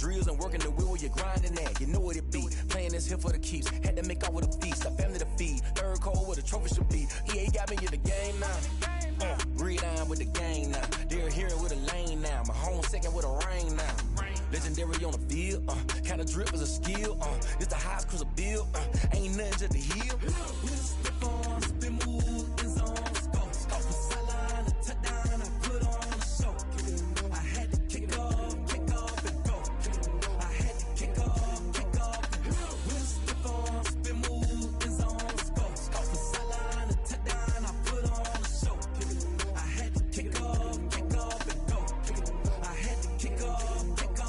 drills and working the wheel where you're grinding at. You know what it be. Playing this here for the keeps. Had to make out with a feast. A family to feed. Third cold where the trophy should be. EA got me in the game now. Read on with the game now. They're here with a lane now. My home second with a rain now. Legendary on the field. Kinda drip is a skill. It's the highest cruiser bill. Ain't nothing just to heal. Step on, spin move, in zone, scope. Off the sideline, a touchdown, I put on a show. I had to kick off and go. I had to kick off and go. Step on, spin move, in zone, scope. Off the sideline, a touchdown, I put on a show. I had to kick off and go. I had to kick off and go.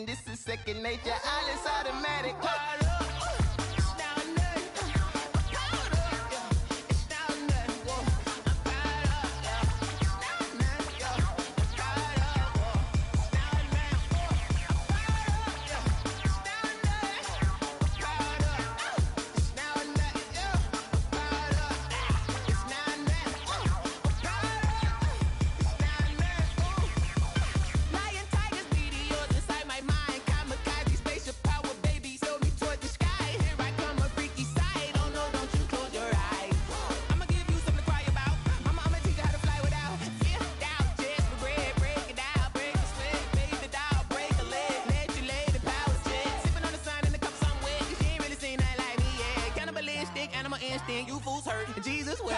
This is second nature, all is automatic. You fools hurt, Jesus will.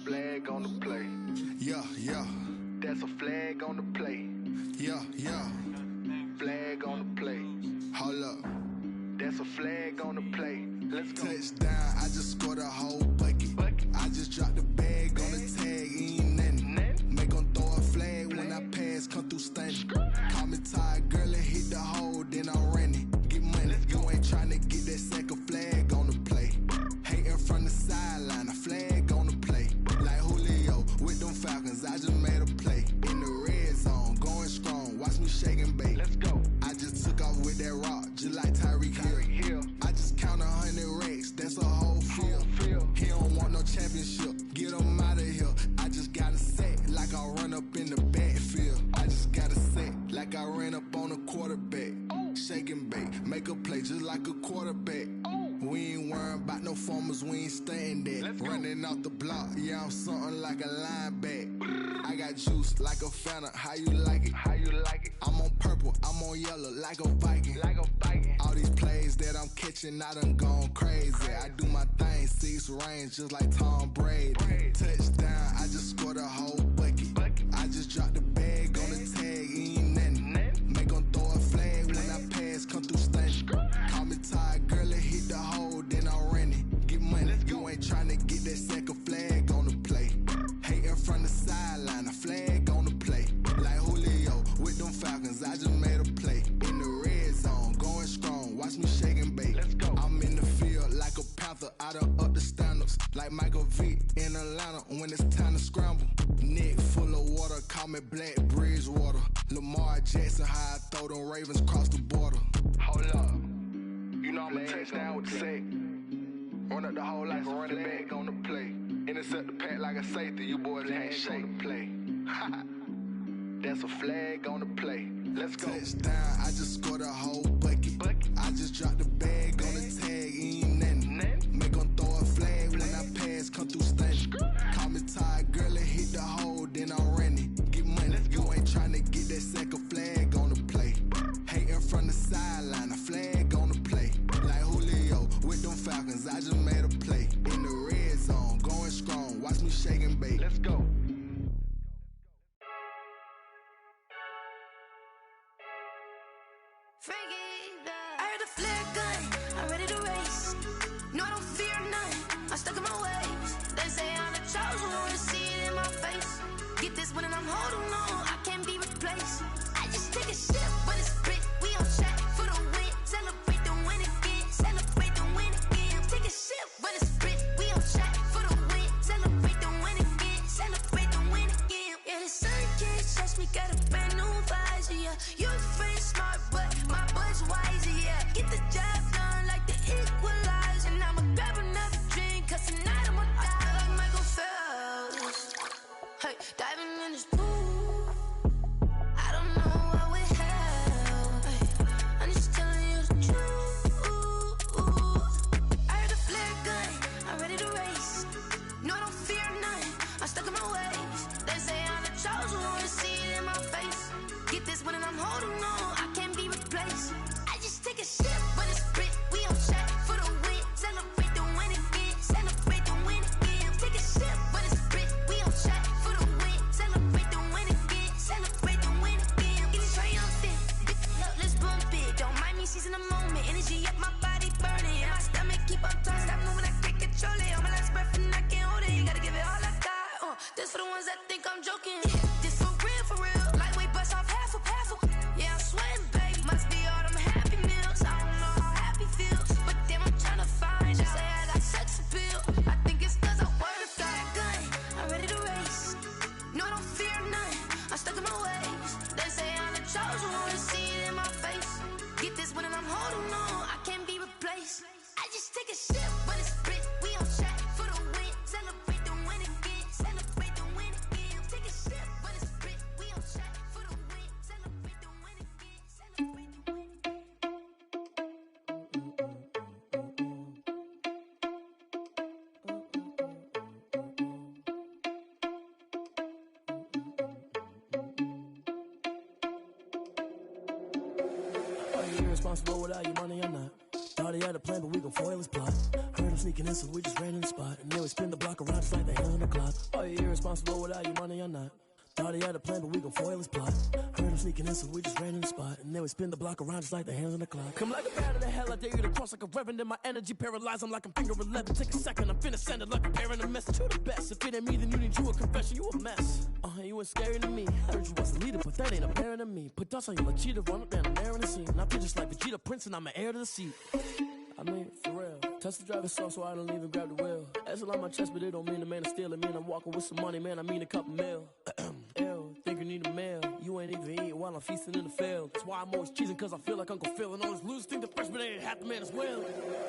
Flag on the play. Yeah, yeah. That's a flag on the play. Yeah, yeah. Flag on the play. Hold up. That's a flag on the play. Let's go. Touchdown, I just scored a whole bucket. I just dropped the bag on the tag, ain't nothing. Make 'em throw a flag when I pass, come through stunning. Call me tired, girl, and hit the hole, then I'm running. Get money, you ain't tryna get that second flag on the play. Hating from the sideline, a flag on the play. Like Julio with them Falcons, I just made a play. In the red zone, going strong, watch me shaking back. make a play just like a quarterback. We ain't worrying about no formers, we ain't staying there. Running off the block, yeah, I'm something like a linebacker. I got juice like a Fanta, how you like it? How you like it? I'm on purple, I'm on yellow like a Viking. Like a Viking. All these plays that I'm catching, I done gone crazy. I do my thing, 6 range just like Tom Brady. Touchdown, I just scored a whole bucket. I just dropped the bag on the tag, ain't nothing. Make 'em throw a flag when I pass, come through stunning. Call me tired, girl, it hit the hole, then I'm running. Get money, you ain't tryna get that second flag on the play. Hating from the sideline, a flag on the play. Like Julio with them Falcons, I just made a play. In the red zone, going strong, watch me shake and bake. I'm in the field like a panther, I done up the standards. Like Michael Vick in Atlanta when it's time to scramble. Neck full of water, call me Black Bridgewater. Lamar Jackson, how I throw them Ravens across the border. Hold up. You know I'm a touchdown with the sack. Run up the whole like a running back on the play. Intercept the pack like a safety, you boys can't shake the play. That's a flag on the play. Let's go. Touchdown, I just scored a whole bucket. I just dropped the bag on the tag, ain't nothing. Make 'em throw a flag when I pass, come through stunning. Call me tired, girl, it hit the hole, then I'm running. Get money, you ain't tryna get that second flag on the play. Hating from the sideline, a flag on the play. Like Julio with them Falcons, I just made a play. In the red zone, going strong, watch me shake and bake. Let's go. I heard a flare gun, I'm ready to race. No, I don't fear none, I'm stuck in my ways. They say I'm the chosen one, to see it in my face. Get this one and I'm holding on, I can't be replaced. I just take a sip when it's split, we on track for the win. Celebrate the win again, celebrate the win again. Take a sip when it's split, we on track for the win. Celebrate the win again, celebrate the win again. Yeah, the sun can't touch me, got a brand new visor, yeah. You're friend smart, but my bud's wiser, yeah. Get the job done like the equalizer. And I'ma grab another drink, cause tonight I'ma die like Michael Phelps. Hey, diving in this pool, I don't know what we have. Hey, I'm just telling you the truth. I heard a flare gun, I'm ready to race. No, I don't fear none, I'm stuck in my ways. They say I'm the chosen one, to see it in my face. Get this one and I'm holding on, I can't be replaced. I just take a sip when it's split, we on track for the win. Celebrate the win again, celebrate the win again. Take a sip when it's split, we on track for the win. Celebrate the win again, celebrate the win again. Getting triumphant, look, let's bump it. Don't mind me seizing the moment, energy up my body burning. And my stomach keep on turning, stop moving, I can't control it. On my last breath and I can't hold it, you gotta give it all I got. This for the ones that think I'm joking. This for real, lightweight bust off half a. Yeah, I'm sweating, baby. Must be all them happy meals. I don't know how happy feels, but damn, I'm trying to find out. Say I got sex appeal. I think it's cause I wear the flag gun. I'm ready to race. No, I don't fear none, I'm stuck in my ways. They say I'm the chosen one, to see it in my face. Get this one and I'm holding on, I can't be replaced. I just take a sip when it's split, we on track for the win. Celebrate the win again, celebrate the win again. Take a sip when it's split, we on track for the win. Celebrate the win again, celebrate the win. Are you irresponsible without your money or not? Thought he had a plan, but we gon' foil his plot. Heard him sneaking in, so we just ran in the spot. And then we spin the block around just like the hand on the clock. Are you irresponsible without your money or not? Thought he had a plan, but we gon' foil his plot. Heard him sneaking in, so we just ran in the spot. And then we spin the block around just like the hands on the clock. Come like a bat of the hell, I dare you to cross like a reverend. In my energy paralyzed, I'm like I'm finger 11. Take a second, I'm finna send it like a parent a message to the best. If it ain't me, then you need you a confession, you a mess. You ain't scary to me. Heard you was a leader, but that ain't apparent to me. Put dust on you like cheetah, run up down the air in the scene. I feel just like Vegeta Prince, and I'm an heir to the seat. I mean, for real. Touch the driver's soft, so I don't even grab the wheel. S on my chest, but it don't mean the man is stealing. Mean I'm walking with some money, man, I mean a couple mil. Ew, think you need a meal. You ain't even eating while I'm feasting in the field. That's why I'm always cheesing, cause I feel like Uncle Phil. And all this losers think the freshman ain't half the man as well.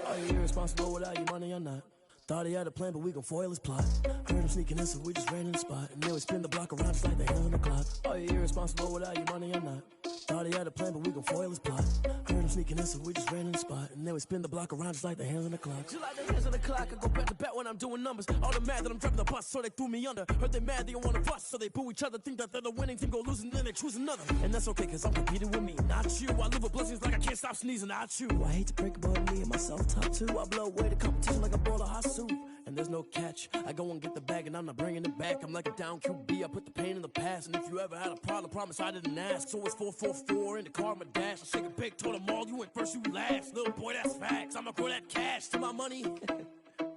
Are you irresponsible without your money or not? Thought he had a plan, but we gon' foil his plot. Heard him sneaking in, so we just ran in the spot. And then we spin the block around just like the hand on the clock. Are you irresponsible without your money or not? Thought he had a plan, but we gon' foil his plot. Heard him sneaking in, so we just ran in the spot. And then we spin the block around just like the hands on the clock. Just like the hands on the clock, I go back to back when I'm doing numbers. All the mad that I'm driving the bus, so they threw me under. Heard they mad, they don't wanna bust, so they boo each other. Think that they're the winning team, go losing, then they choose another. And that's okay, cause I'm competing with me, not you. I live with blessings like I can't stop sneezing, not you. I hate to break it, but me and myself top two. I blow away the competition like a bowl of hot soup. And there's no catch, I go and get the bag and I'm not bringing it back. I'm like a down QB, I put the pain in the past. And if you ever had a problem, promise I didn't ask. So it's 444 in the car, my dash. I shake a big, told them all, you went first, you last. Little boy, that's facts, I'ma grow that cash to my money. You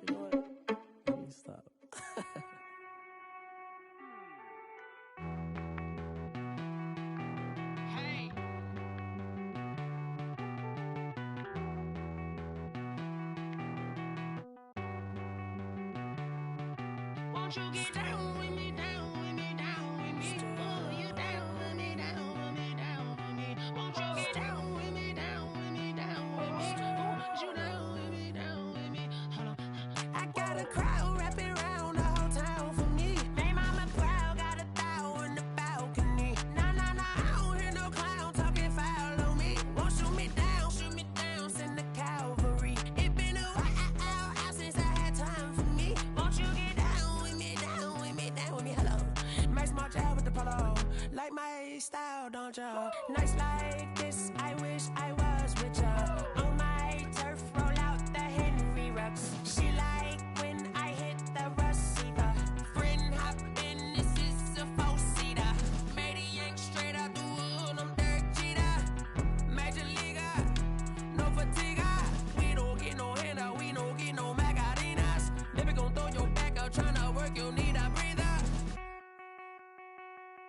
know what? Let me stop. Hey. Won't you get down with me, down with me, down with me? Oh, you down with me, down with me, down with me. Won't you get down with me, down with me, down with me? Oh, you down with me, down with me? Hold on. I got a crowd wrapping around the whole town for me. They mama proud, got a thou in the balcony. Nah, nah, nah, I don't hear no clown talking foul on me. Won't shoot me down, send the cavalry. It been a while since I had time for me. Won't you get down with me, down with me, down with me? Hello. Max my job with the polo. Like my style, don't ya? Nights like this, I wish I was with ya. On my turf, roll out the Henry rocks. She like when I hit the receiver. Friend hop in, this is a four-seater. Made a yank straight out the wood, I'm Derek Jeter. Major leaguer, no fatigue. We don't get no handout, we don't get no Macarinas. Never gon' throw your back out, tryna work, you need a breather.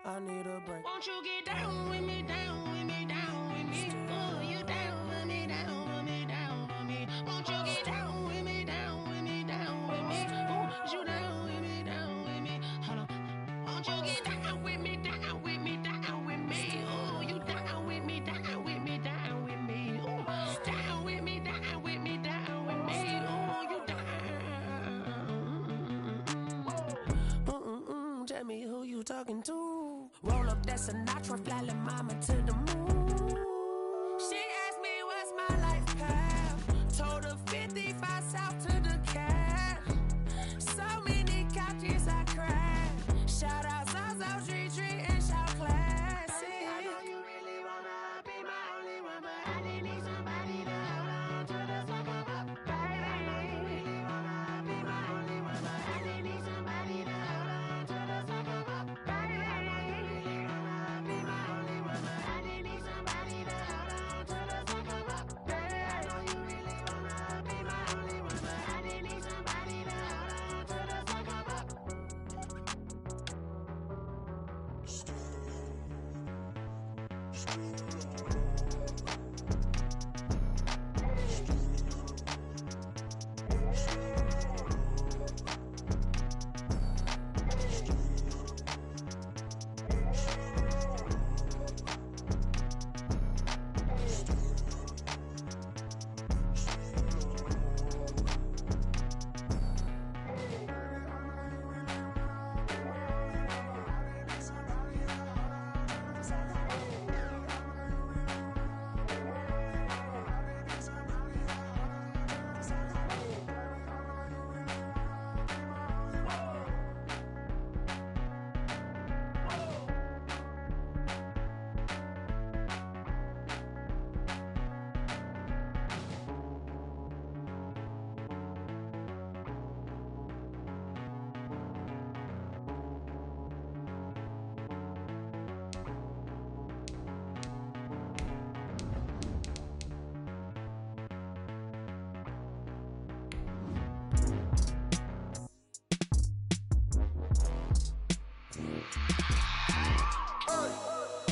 I need a break. Won't you get down with me, down with me, down with me? Oh, you down with me, down with me, down with me? Won't you get down with me, down with me, down with me? Oh, you down with me, down with me? Hold on. Won't you get down with me, down with me, down with me? Oh, you down with me, down with me, down with me? Oh, down with me, down with me, down with me? Oh, you down. Tell me who you talking to. Roll up that Sinatra, fly la mama to the moon. She asked me what's my life path. Told her 55 south to the cab. So many couches I cried. Shout out South Street and shout classy. I know you really wanna be my only one, but I didn't need somebody to hold on to the second up. Baby, I know you really wanna be my only one, but I didn't need somebody to hold on to the second up. Baby, I know you really wanna be my only one, but I didn't need somebody to hold on to the second up. Baby, I know you really wanna be my only one, but I didn't need somebody to hold on to the second up.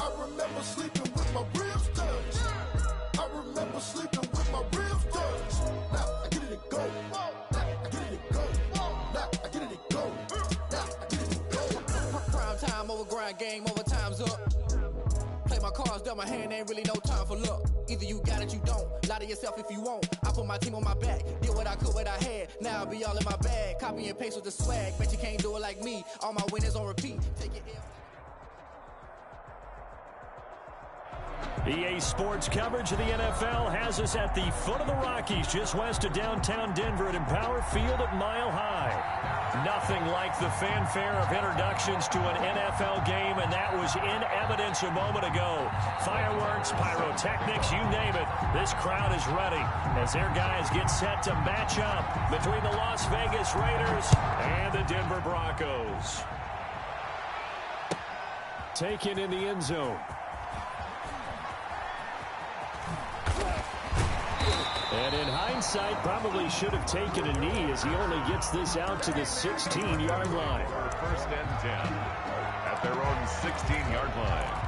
I remember sleeping with my ribs touched. I remember sleeping with my ribs touched. Now I get it to go. Now I get it to go. Now I get it to go. Now I get it to go. Prime time over grind game, over time's up. Play my cards, dealt my hand, ain't really no time for luck. Either you got it, you don't. Lie to yourself if you won't. I put my team on my back, did what I could, what I had. Now I'll be all in my bag. Copy and paste with the swag. Bet you can't do it like me. All my winners on repeat. Take it. EA Sports coverage of the NFL has us at the foot of the Rockies, just west of downtown Denver at Empower Field at Mile High. Nothing like the fanfare of introductions to an NFL game, and that was in evidence a moment ago. Fireworks, pyrotechnics, you name it. This crowd is ready as their guys get set to match up between the Las Vegas Raiders and the Denver Broncos. Taken in the end zone. And in hindsight, probably should have taken a knee as he only gets this out to the 16-yard line. First and 10 at their own 16-yard line.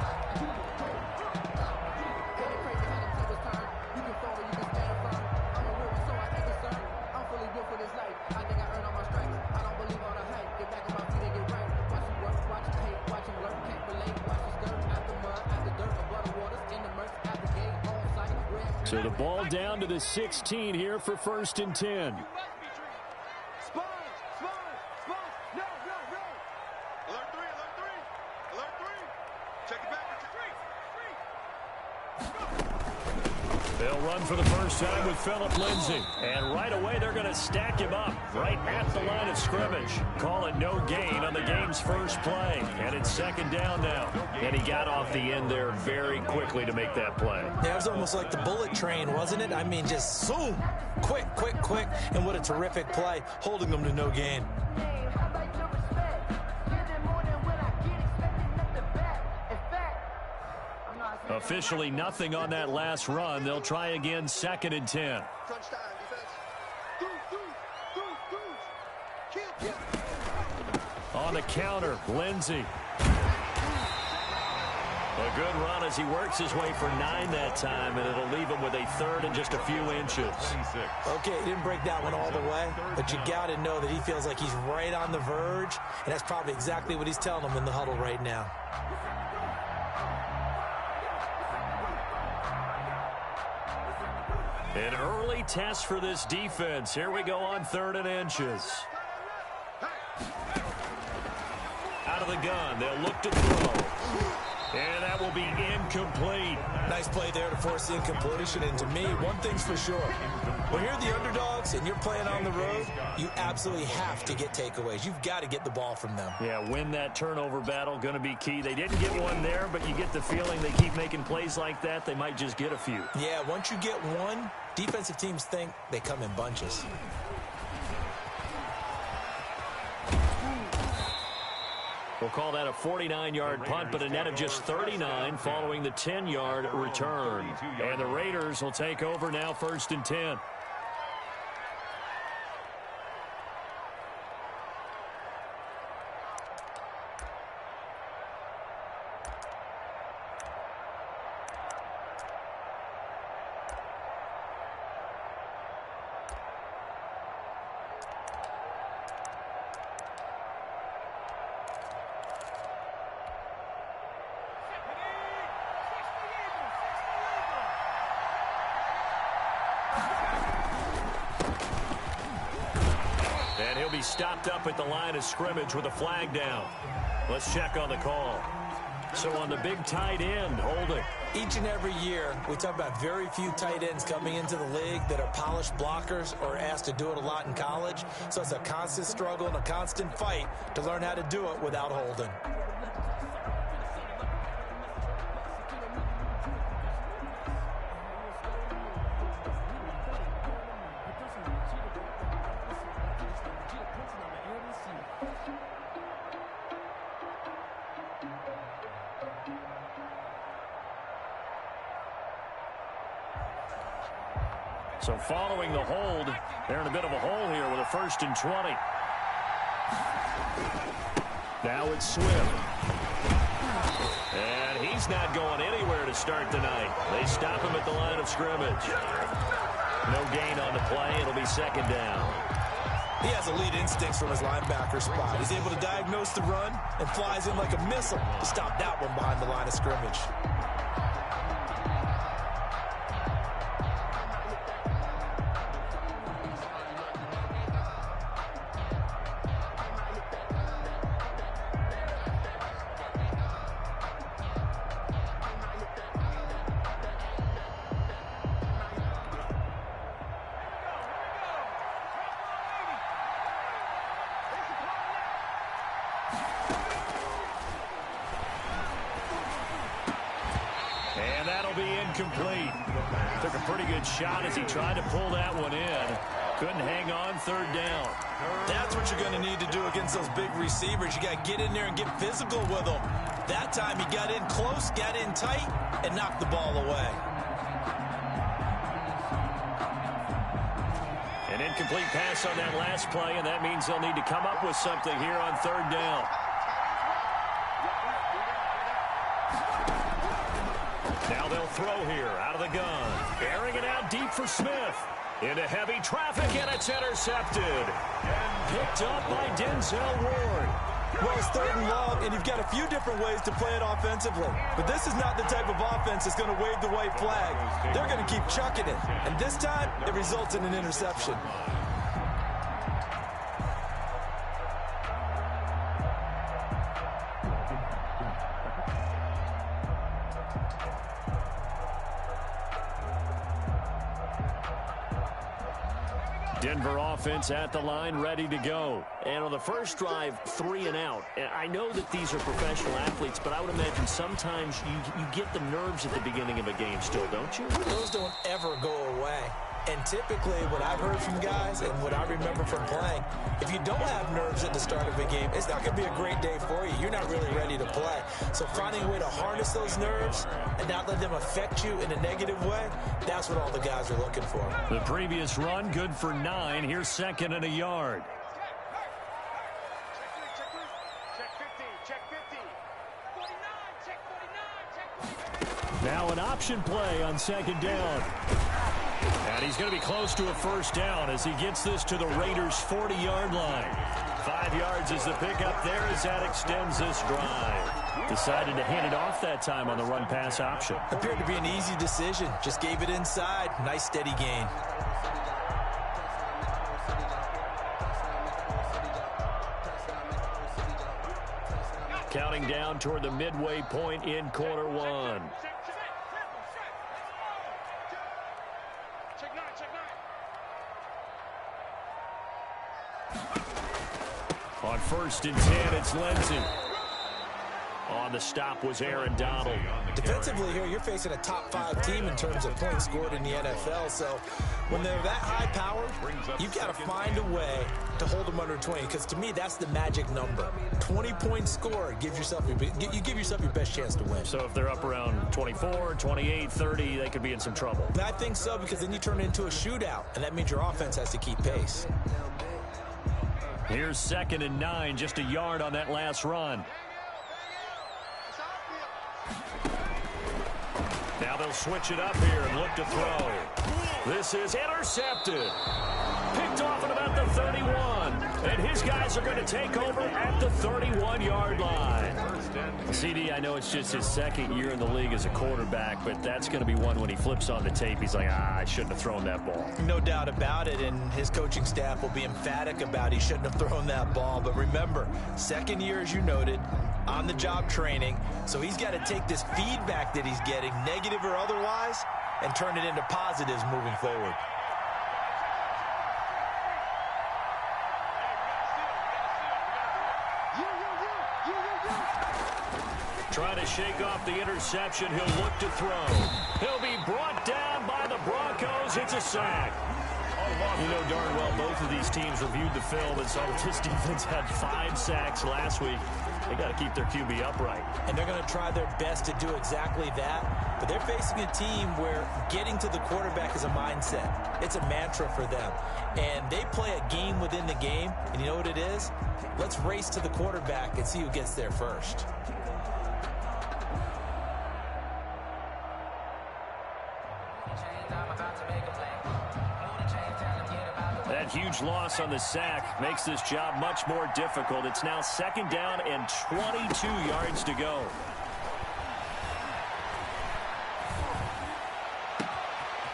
So the ball down to the 16 here for first and 10. They'll run for the first time with Phillip Lindsay. And right away, they're going to stack him up right at the line of scrimmage. Call it no gain on the game's first play. And it's second down now. And he got off the end there very quickly to make that play. Yeah, it was almost like the bullet train, wasn't it? I mean, just zoom. Quick, quick, quick. And what a terrific play, holding them to no gain. Officially nothing on that last run. They'll try again, second and 10. On the counter, Lindsay. A good run as he works his way for 9 that time, and it'll leave him with a third and just a few inches. Okay, he didn't break that one all the way, but you got to know that he feels like he's right on the verge, and that's probably exactly what he's telling them in the huddle right now. An early test for this defense. Here we go on 3rd and inches. Out of the gun, they'll look to throw. And that will be incomplete. Nice play there to force the incompletion. And to me, one thing's for sure. When you're the underdogs and you're playing on the road, you absolutely have to get takeaways. You've got to get the ball from them. Yeah, win that turnover battle, going to be key. They didn't get one there, but you get the feeling they keep making plays like that, they might just get a few. Yeah, once you get one, defensive teams think they come in bunches. We'll call that a 49-yard punt, but a net of just 39 following the 10-yard return. And the Raiders will take over now, 1st and 10. And he'll be stopped up at the line of scrimmage with a flag down. Let's check on the call. So on the big tight end, holding. Each and every year, we talk about very few tight ends coming into the league that are polished blockers or asked to do it a lot in college. So it's a constant struggle and a constant fight to learn how to do it without holding. So following the hold, they're in a bit of a hole here with a 1st and 20. Now it's Swift. And he's not going anywhere to start the night. They stop him at the line of scrimmage. No gain on the play. It'll be second down. He has elite instincts from his linebacker spot. He's able to diagnose the run and flies in like a missile to stop that one behind the line of scrimmage. incomplete. Took a pretty good shot as he tried to pull that one in. Couldn't hang on third down. That's what you're going to need to do against those big receivers. You got to get in there and get physical with them. That time he got in close, got in tight, and knocked the ball away. An incomplete pass on that last play, and that means they'll need to come up with something here on third down. Now they'll throw here out of the gun. Airing it out deep for Smith. Into heavy traffic, and it's intercepted. Picked up by Denzel Ward. Well, it's third and long, and you've got a few different ways to play it offensively. But this is not the type of offense that's going to wave the white flag. They're going to keep chucking it. And this time, it results in an interception. Denver offense at the line, ready to go. And on the first drive, 3 and out. I know that these are professional athletes, but I would imagine sometimes you get the nerves at the beginning of a game still, don't you? Those don't ever go away. And typically, what I've heard from guys and what I remember from playing, if you don't have nerves at the start of a game, it's not going to be a great day for you. You're not really ready to play. So finding a way to harness those nerves and not let them affect you in a negative way, that's what all the guys are looking for. The previous run, good for 9. Here's second and a yard. Now an option play on second down. And he's going to be close to a first down as he gets this to the Raiders' 40-yard line. 5 yards is the pickup there as that extends this drive. Decided to hand it off that time on the run-pass option. Appeared to be an easy decision. Just gave it inside. Nice steady gain. Counting down toward the midway point in quarter one. On first and 10, it's Lindsey. On the stop was Aaron Donald. Defensively here, you're facing a top-5 team in terms of points scored in the NFL. So when they're that high-powered, you've got to find a way to hold them under 20. Because to me, that's the magic number. 20 points scored, you give yourself your best chance to win. So if they're up around 24, 28, 30, they could be in some trouble. I think so, because then you turn it into a shootout, and that means your offense has to keep pace. Here's second and 9, just a yard on that last run. Now they'll switch it up here and look to throw. This is intercepted. Picked off at about the 31. And his guys are going to take over at the 31-yard line. CD, I know it's just his second year in the league as a quarterback, but that's going to be one when he flips on the tape. He's like, I shouldn't have thrown that ball. No doubt about it, and his coaching staff will be emphatic about he shouldn't have thrown that ball. But remember, second year, as you noted, on-the-job training, so he's got to take this feedback that he's getting, negative or otherwise, and turn it into positives moving forward. Trying to shake off the interception. He'll look to throw. He'll be brought down by the Broncos. It's a sack. You know darn well both of these teams reviewed the film and saw that this defense had 5 sacks last week. They got to keep their QB upright. And they're going to try their best to do exactly that. But they're facing a team where getting to the quarterback is a mindset. It's a mantra for them. And they play a game within the game. And you know what it is? Let's race to the quarterback and see who gets there first. That huge loss on the sack makes this job much more difficult. It's now second down and 22 yards to go.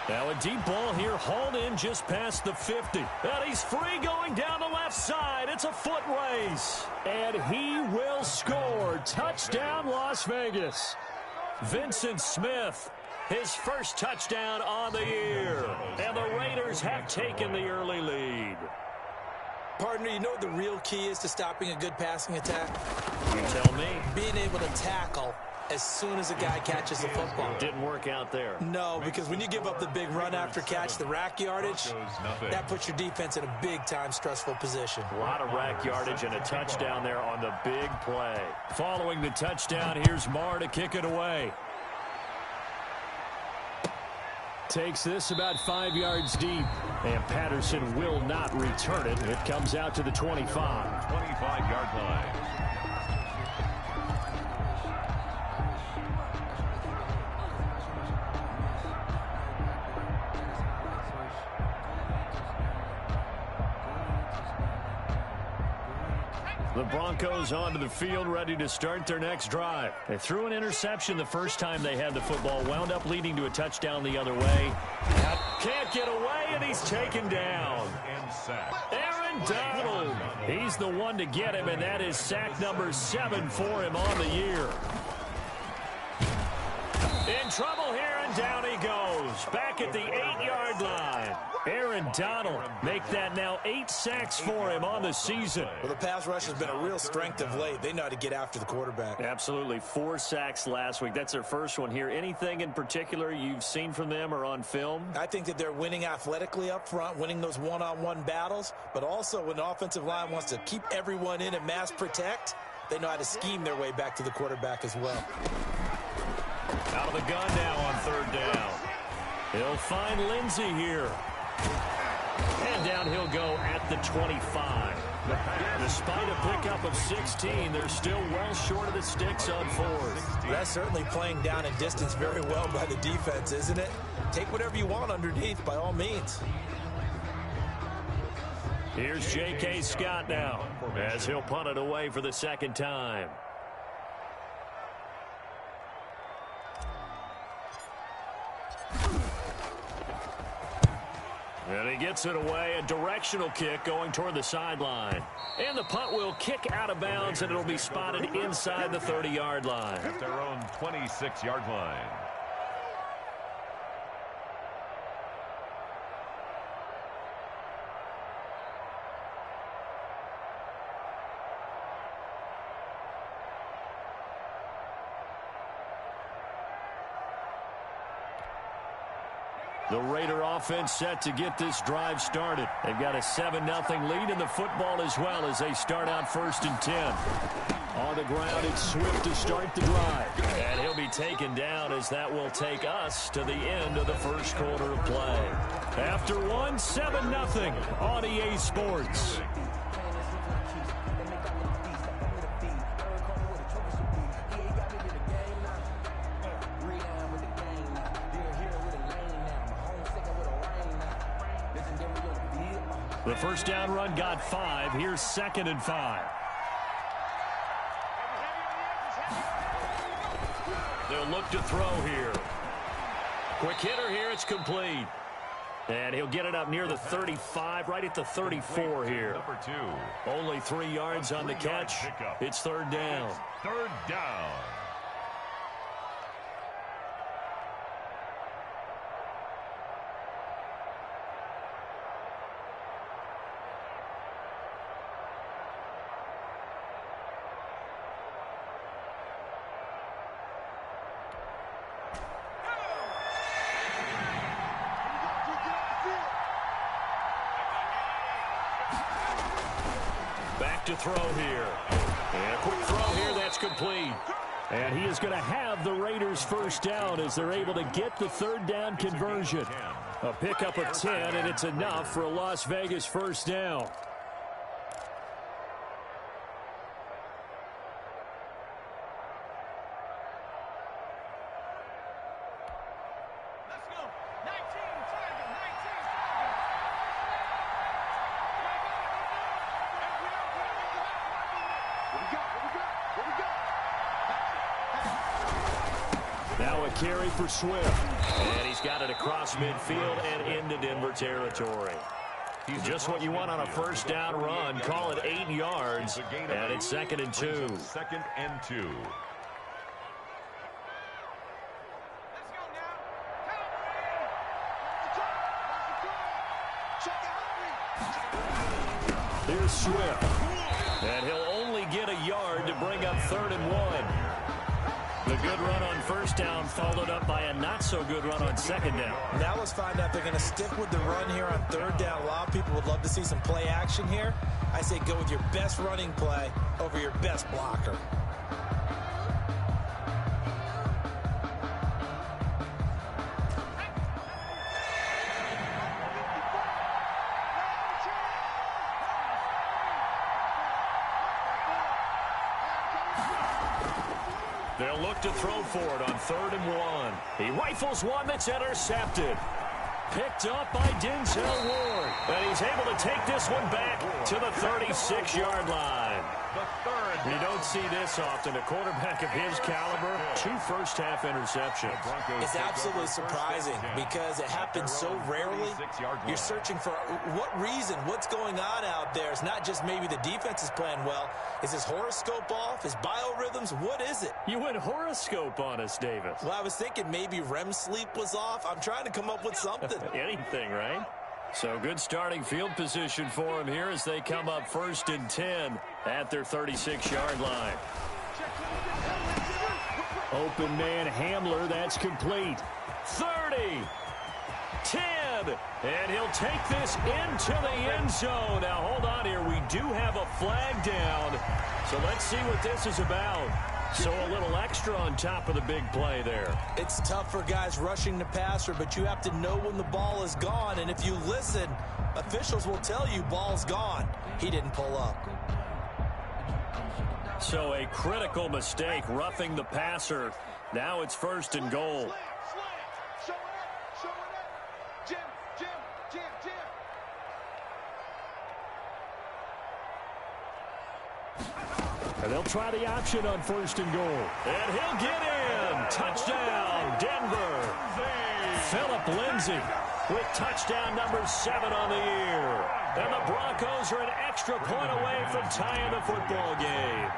Now a deep ball here, hauled in just past the 50. And he's free going down the left side. It's a foot race. And he will score. Touchdown, Las Vegas. Vincent Smith, his first touchdown on the year. And the Raiders have taken the early lead. Partner, you know what the real key is to stopping a good passing attack? You tell me. Being able to tackle as soon as a guy catches the football. Didn't work out there. No, because when you give up the big run after catch, the rack yardage, that puts your defense in a big-time stressful position. A lot of rack yardage and a touchdown there on the big play. Following the touchdown, here's Marr to kick it away. Takes this about 5 yards deep, and Patterson will not return it. It comes out to the 25. 25-yard line. The Broncos onto the field, ready to start their next drive. They threw an interception the first time they had the football, wound up leading to a touchdown the other way. Can't get away, and he's taken down. Aaron Donald. He's the one to get him, and that is sack number 7 for him on the year. In trouble here, and down he goes. Back at the 8-yard line. Aaron Donald make that now 8 sacks for him on the season. Well, the pass rush has been a real strength of late. They know how to get after the quarterback. Absolutely. 4 sacks last week. That's their first one here. Anything in particular you've seen from them or on film? I think that they're winning athletically up front, winning those one-on-one battles, but also when the offensive line wants to keep everyone in and mass protect, they know how to scheme their way back to the quarterback as well. Out of the gun now on 3rd down. He'll find Lindsey here. And down he'll go at the 25. Despite a pickup of 16, they're still well short of the sticks on 4th. That's certainly playing down in distance very well by the defense, isn't it? Take whatever you want underneath, by all means. Here's J.K. Scott now, as he'll punt it away for the 2nd time. And he gets it away, a directional kick going toward the sideline. And the punt will kick out of bounds, and it'll be spotted inside the 30-yard line. At their own 26-yard line. The Raider offense set to get this drive started. They've got a 7-0 lead in the football as well as they start out 1st and 10. On the ground, it's Swift to start the drive. And he'll be taken down as that will take us to the end of the 1st quarter of play. After one, 7-0 on EA Sports. The 1st down run got 5. Here's 2nd and 5. They'll look to throw here. Quick hitter here. It's complete. And he'll get it up near the 35, right at the 34 here. Number 2. Only 3 yards on the catch. It's 3rd down. 3rd down. To throw here. And a quick throw here, that's complete. And he is going to have the Raiders' 1st down as they're able to get the 3rd down conversion. A pickup of 10, and it's enough for a Las Vegas 1st down. Now a carry for Swift. And he's got it across midfield and into Denver territory. Just what you want on a 1st down run. Call it 8 yards. And it's 2nd and 2. 2nd and 2. Here's Swift. And he'll only get a yard to bring up 3rd and 1. The good run on first down followed up by a not-so-good run on second down. Now let's find out if they're going to stick with the run here on third down. A lot of people would love to see some play action here. I say go with your best running play over your best blocker. They'll look to throw for it on 3rd and 1. He rifles one that's intercepted. Picked up by Denzel Ward. And he's able to take this one back to the 36-yard line. You don't see this often. A quarterback of his caliber, 2 first-half interceptions. It's absolutely surprising because it happens so rarely. You're searching for what reason, what's going on out there. It's not just maybe the defense is playing well. Is his horoscope off? His biorhythms? What is it? You went horoscope on us, Davis. Well, I was thinking maybe REM sleep was off. I'm trying to come up with something. Anything, right? So good starting field position for him here as they come up 1st and 10 at their 36-yard line. Open man Hamler, that's complete. 30, 10, and he'll take this into the end zone. Now hold on here, we do have a flag down, so let's see what this is about. So a little extra on top of the big play there. It's tough for guys rushing the passer, but you have to know when the ball is gone. And if you listen, officials will tell you ball's gone. He didn't pull up. So a critical mistake, roughing the passer. Now it's 1st and goal. And they'll try the option on 1st and goal. And he'll get in. Touchdown, Denver. Phillip Lindsay with touchdown number 7 on the year. And the Broncos are an extra point away from tying the football game.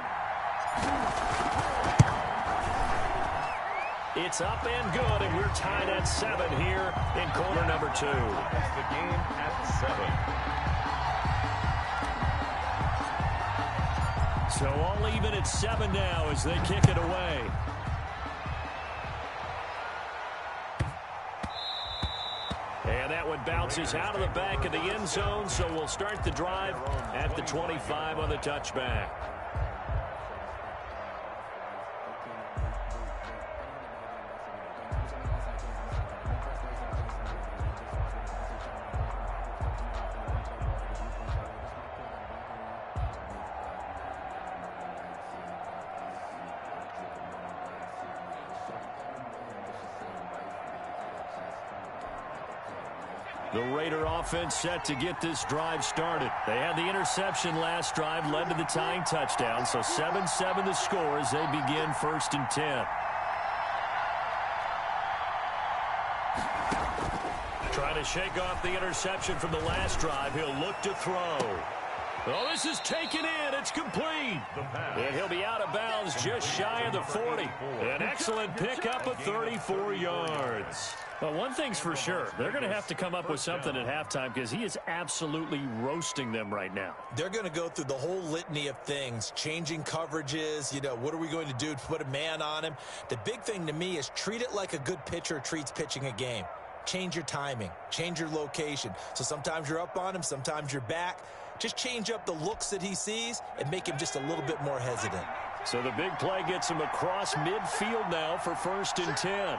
It's up and good, and we're tied at 7 here in quarter number 2. That's the game at 7. So all even at 7 now as they kick it away. And that one bounces out of the back of the end zone, so we'll start the drive at the 25 on the touchback. The Raider offense set to get this drive started. They had the interception last drive, led to the tying touchdown, so 7-7 the score as they begin 1st and 10. Trying to shake off the interception from the last drive. He'll look to throw. Oh, this is taken in. It's complete. And he'll be out of bounds just shy of the 40. An excellent pickup of 34 yards. Well, one thing's for sure. They're going to have to come up with something at halftime because he is absolutely roasting them right now. They're going to go through the whole litany of things, changing coverages, what are we going to do to put a man on him? The big thing to me is treat it like a good pitcher treats pitching a game. Change your timing, change your location. So sometimes you're up on him, sometimes you're back. Just change up the looks that he sees and make him just a little bit more hesitant. So the big play gets him across midfield now for 1st and 10.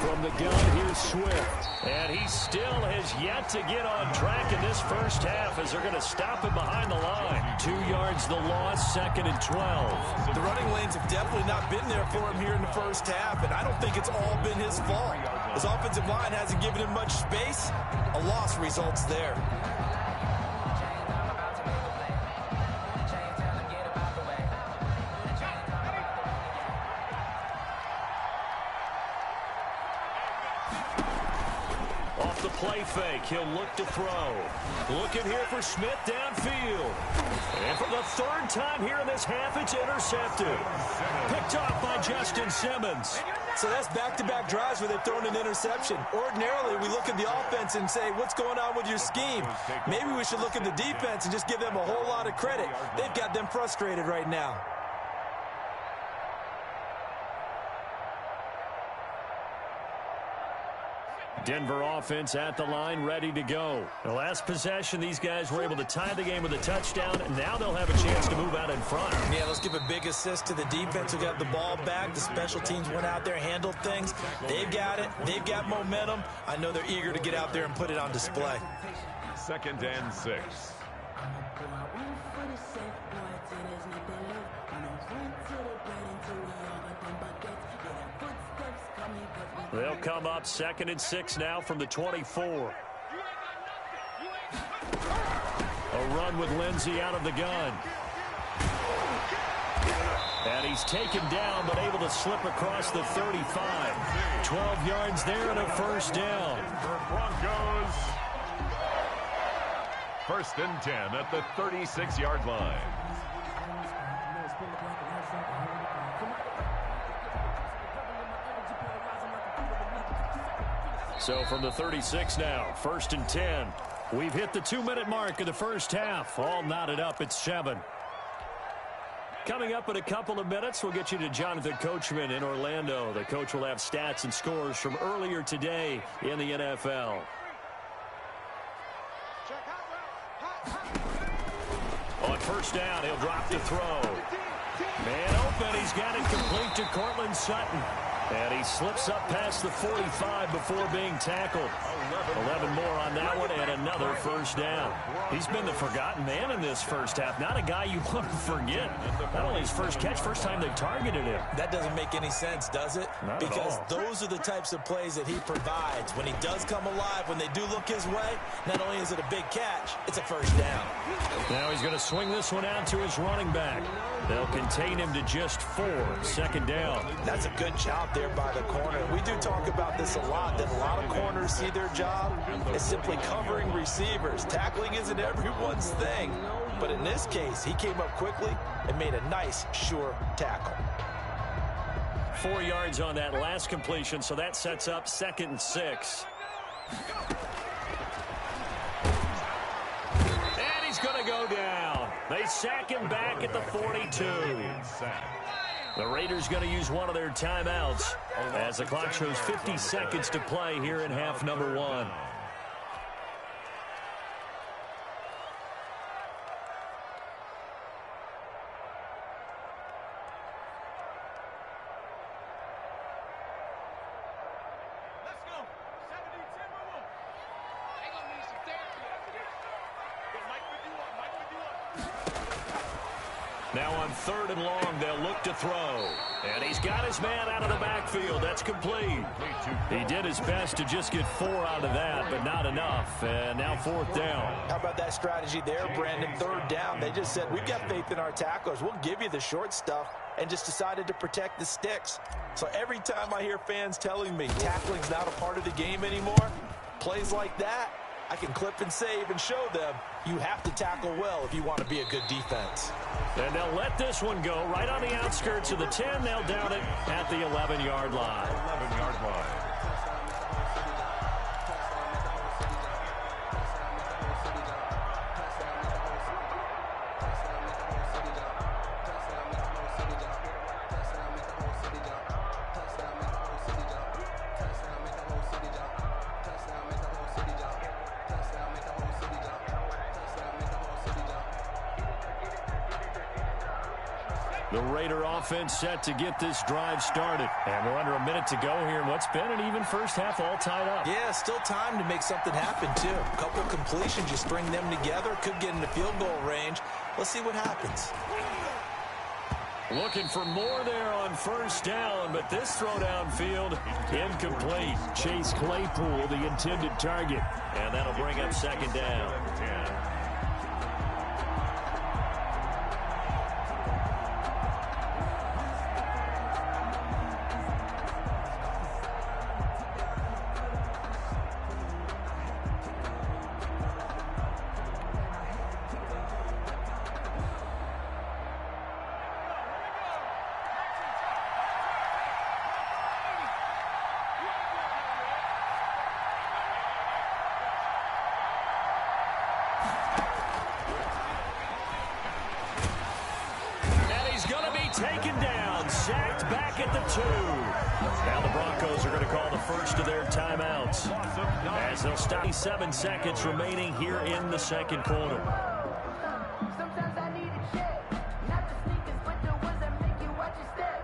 From the gun, here's Swift. And he still has yet to get on track in this first half as they're going to stop him behind the line. 2 yards the loss, 2nd and 12. The running lanes have definitely not been there for him here in the first half, and I don't think it's all been his fault. His offensive line hasn't given him much space. A loss results there. Off the play fake, he'll look to throw. Looking here for Smith downfield. And for the 3rd time here in this half, it's intercepted. Picked off by Justin Simmons. So that's back-to-back drives where they've thrown an interception. Ordinarily, we look at the offense and say, what's going on with your scheme? Maybe we should look at the defense and just give them a whole lot of credit. They've got them frustrated right now. Denver offense at the line, ready to go. The last possession, these guys were able to tie the game with a touchdown, and now they'll have a chance to move out in front. Yeah, let's give a big assist to the defense who got the ball back. The special teams went out there, handled things. They've got it. They've got momentum. I know they're eager to get out there and put it on display. 2nd and 6. They'll come up 2nd and 6 now from the 24. A run with Lindsey out of the gun. And he's taken down, but able to slip across the 35. 12 yards there and a first down. Broncos. 1st and 10 at the 36-yard line. So from the 36 now, 1st and 10. We've hit the 2-minute mark of the first half. All knotted up at 7. Coming up in a couple of minutes, we'll get you to Jonathan Coachman in Orlando. The coach will have stats and scores from earlier today in the NFL. On first down, he'll drop the throw. Man open, he's got it complete to Cortland Sutton. And he slips up past the 45 before being tackled. 11 more on that one and another first down. He's been the forgotten man in this first half. Not a guy you want to forget. Not only his first catch, first time they targeted him. That doesn't make any sense, does it? Not because at all. Those are the types of plays that he provides. When he does come alive, when they do look his way, not only is it a big catch, it's a first down. Now he's going to swing this one out to his running back. They'll contain him to just 4. 2nd down. That's a good job there by the corner. We do talk about this a lot, that a lot of corners see their job as simply covering receivers. Tackling isn't everyone's thing. But in this case, he came up quickly and made a nice, sure tackle. 4 yards on that last completion, so that sets up 2nd and 6. And he's going to go down. They sack him back at the 42. The Raiders going to use one of their timeouts as the clock shows 50 seconds to play here in half number 1. Now on 3rd and long, they'll look to throw. And he's got his man out of the backfield. That's complete. He did his best to just get 4 out of that, but not enough. And now 4th down. How about that strategy there, Brandon? 3rd down. They just said, we've got faith in our tacklers. We'll give you the short stuff, and just decided to protect the sticks. So every time I hear fans telling me tackling's not a part of the game anymore, plays like that, I can clip and save and show them you have to tackle well if you want to be a good defense. And they'll let this one go right on the outskirts of the 10. They'll down it at the 11-yard line. 11-yard line. The Raider offense set to get this drive started. And we're under a minute to go here in what's been an even first half, all tied up. Yeah, still time to make something happen, too. A couple completions, you string them together, could get into field goal range. Let's see what happens. Looking for more there on first down, but this throw downfield, incomplete. Chase Claypool, the intended target. And that'll bring up 2nd down. Taken down, sacked back at the 2. Now the Broncos are going to call the first of their timeouts as they'll stop. 7 seconds remaining here in the second quarter. Sometimes I need a check, not the sneakers, but the ones that make you watch your step.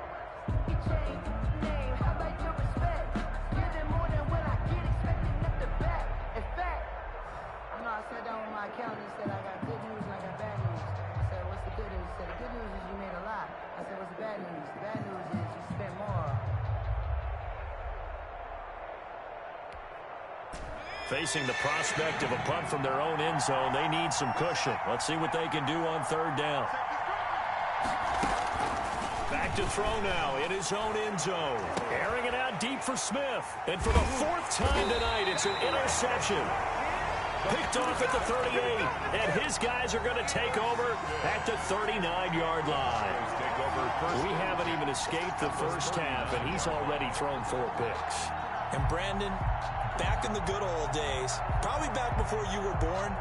Your chain, name, how about your respect? Give them more than what I get expecting at the back. In fact, you know, I sat down with my accountant and said I got good news and I got bad news. I said, what's the good news? He said, the good news is you made a lot. I said, what's the bad news? The bad news is you spent more. Facing the prospect of a punt from their own end zone, they need some cushion. Let's see what they can do on third down. Back to throw now in his own end zone. Airing it out deep for Smith. And for the 4th time tonight, it's an interception. Picked off at the 38. And his guys are going to take over at the 39-yard line. We haven't even escaped the first half, and he's already thrown 4 picks. And Brandon, back in the good old days, probably back before you were born,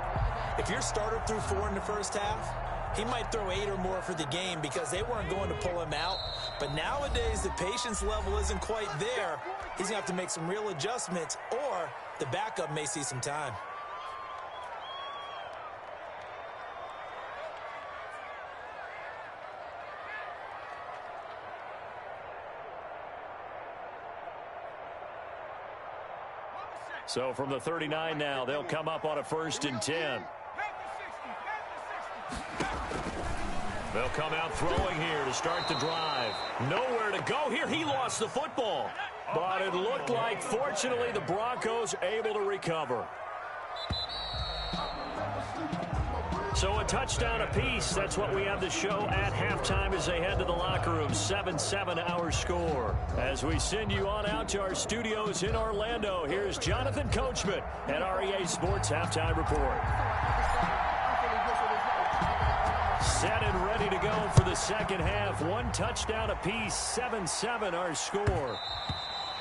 if your starter threw 4 in the first half, he might throw 8 or more for the game because they weren't going to pull him out. But nowadays, the patience level isn't quite there. He's going to have to make some real adjustments, or the backup may see some time. So from the 39 now, they'll come up on a 1st and 10. They'll come out throwing here to start the drive. Nowhere to go here. He lost the football. But it looked like, fortunately, the Broncos able to recover. So a touchdown apiece. That's what we have to show at halftime as they head to the locker room. 7-7 our score. As we send you on out to our studios in Orlando, here's Jonathan Coachman at REA Sports Halftime Report. Set and ready to go for the second half. 1 touchdown apiece. 7-7 our score.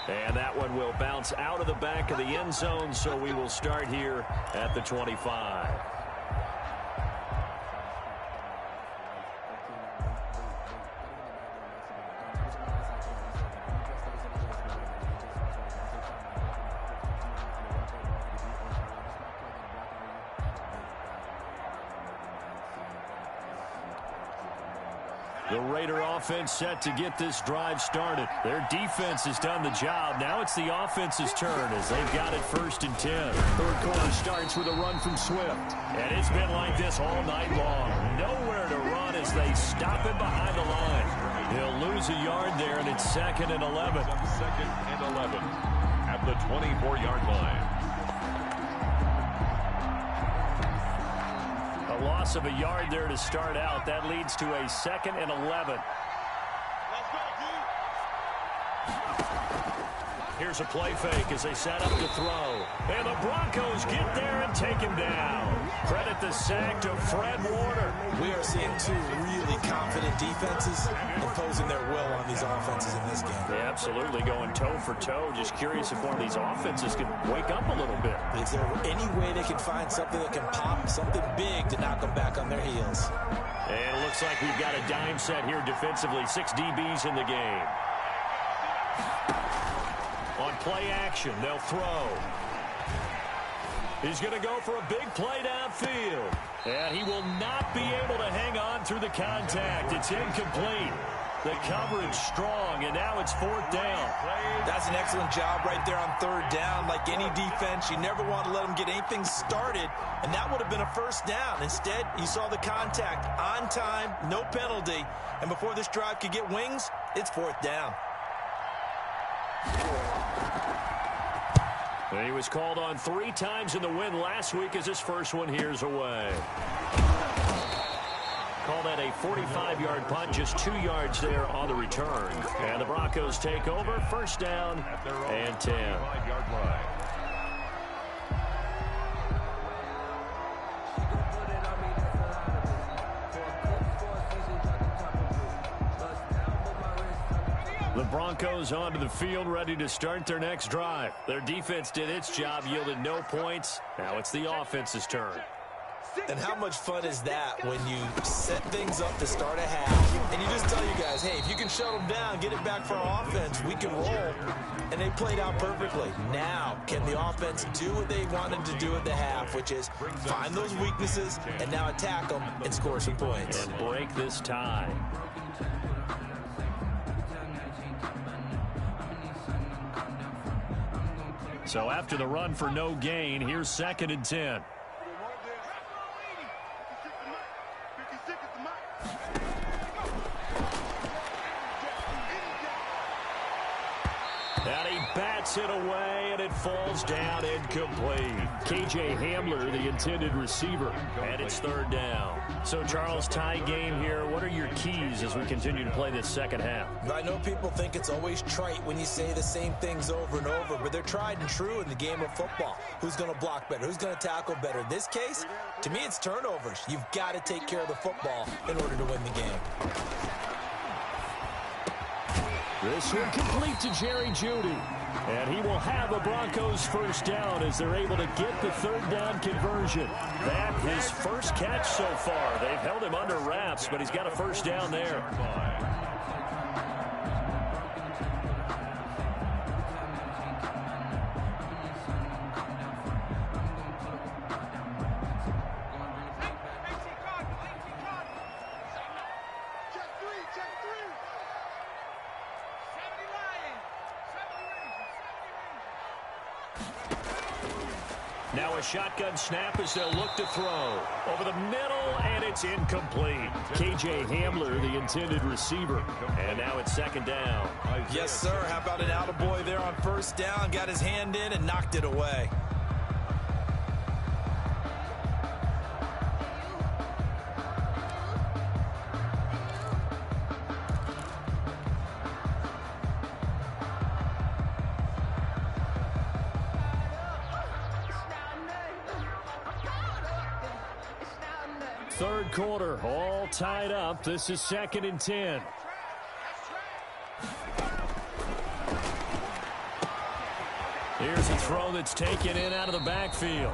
And that one will bounce out of the back of the end zone, so we will start here at the 25. The Raider offense set to get this drive started. Their defense has done the job. Now it's the offense's turn as they've got it 1st and 10. Third quarter starts with a run from Swift. And it's been like this all night long. Nowhere to run as they stop him behind the line. He'll lose a yard there, and it's 2nd and 11. 2nd and 11 at the 24-yard line. A loss of a yard there to start out. That leads to a 2nd and 11. Here's a play fake as they set up to throw. And the Broncos get there and take him down. Credit the sack to Fred Warner. We are seeing 2 really confident defenses imposing their will on these offenses in this game. Yeah, absolutely, going toe for toe. Just curious if one of these offenses can wake up a little bit. Is there any way they can find something that can pop, something big to knock them back on their heels? And it looks like we've got a dime set here defensively. 6 DBs in the game. On play action, they'll throw. He's going to go for a big play downfield. And he will not be able to hang on through the contact. It's incomplete. The coverage strong, and now it's 4th down. That's an excellent job right there on 3rd down. Like any defense, you never want to let them get anything started, and that would have been a 1st down. Instead, you saw the contact on time, no penalty, and before this drive could get wings, it's 4th down. He was called on 3 times in the win last week as his first one here's away. Call that a 45-yard punt, just 2 yards there on the return. And the Broncos take over, 1st down and 10. 5-yard line. The Broncos onto the field, ready to start their next drive. Their defense did its job, yielded no points. Now it's the offense's turn. And how much fun is that when you set things up to start a half, and you just tell you guys, hey, if you can shut them down, get it back for our offense, we can roll. And they played out perfectly. Now, can the offense do what they wanted to do at the half, which is find those weaknesses and now attack them and score some points. And break this tie. So after the run for no gain, here's 2nd and 10. And he bats it away, and it falls down incomplete. KJ Hamler, the intended receiver, and it's 3rd down. So, Charles, tie game here. What are your keys as we continue to play this second half? I know people think it's always trite when you say the same things over and over, but they're tried and true in the game of football. Who's going to block better? Who's going to tackle better? In this case, to me, it's turnovers. You've got to take care of the football in order to win the game. This one complete to Jerry Jeudy. And he will have a Broncos 1st down as they're able to get the 3rd down conversion. That his first catch so far. They've held him under wraps, but he's got a 1st down there. Now a shotgun snap as they'll look to throw. Over the middle, and it's incomplete. KJ Hamler, the intended receiver. And now it's 2nd down. Yes, sir. How about an attaboy there on 1st down? Got his hand in and knocked it away. Third quarter, all tied up. This is 2nd and 10. Here's a throw that's taken in out of the backfield.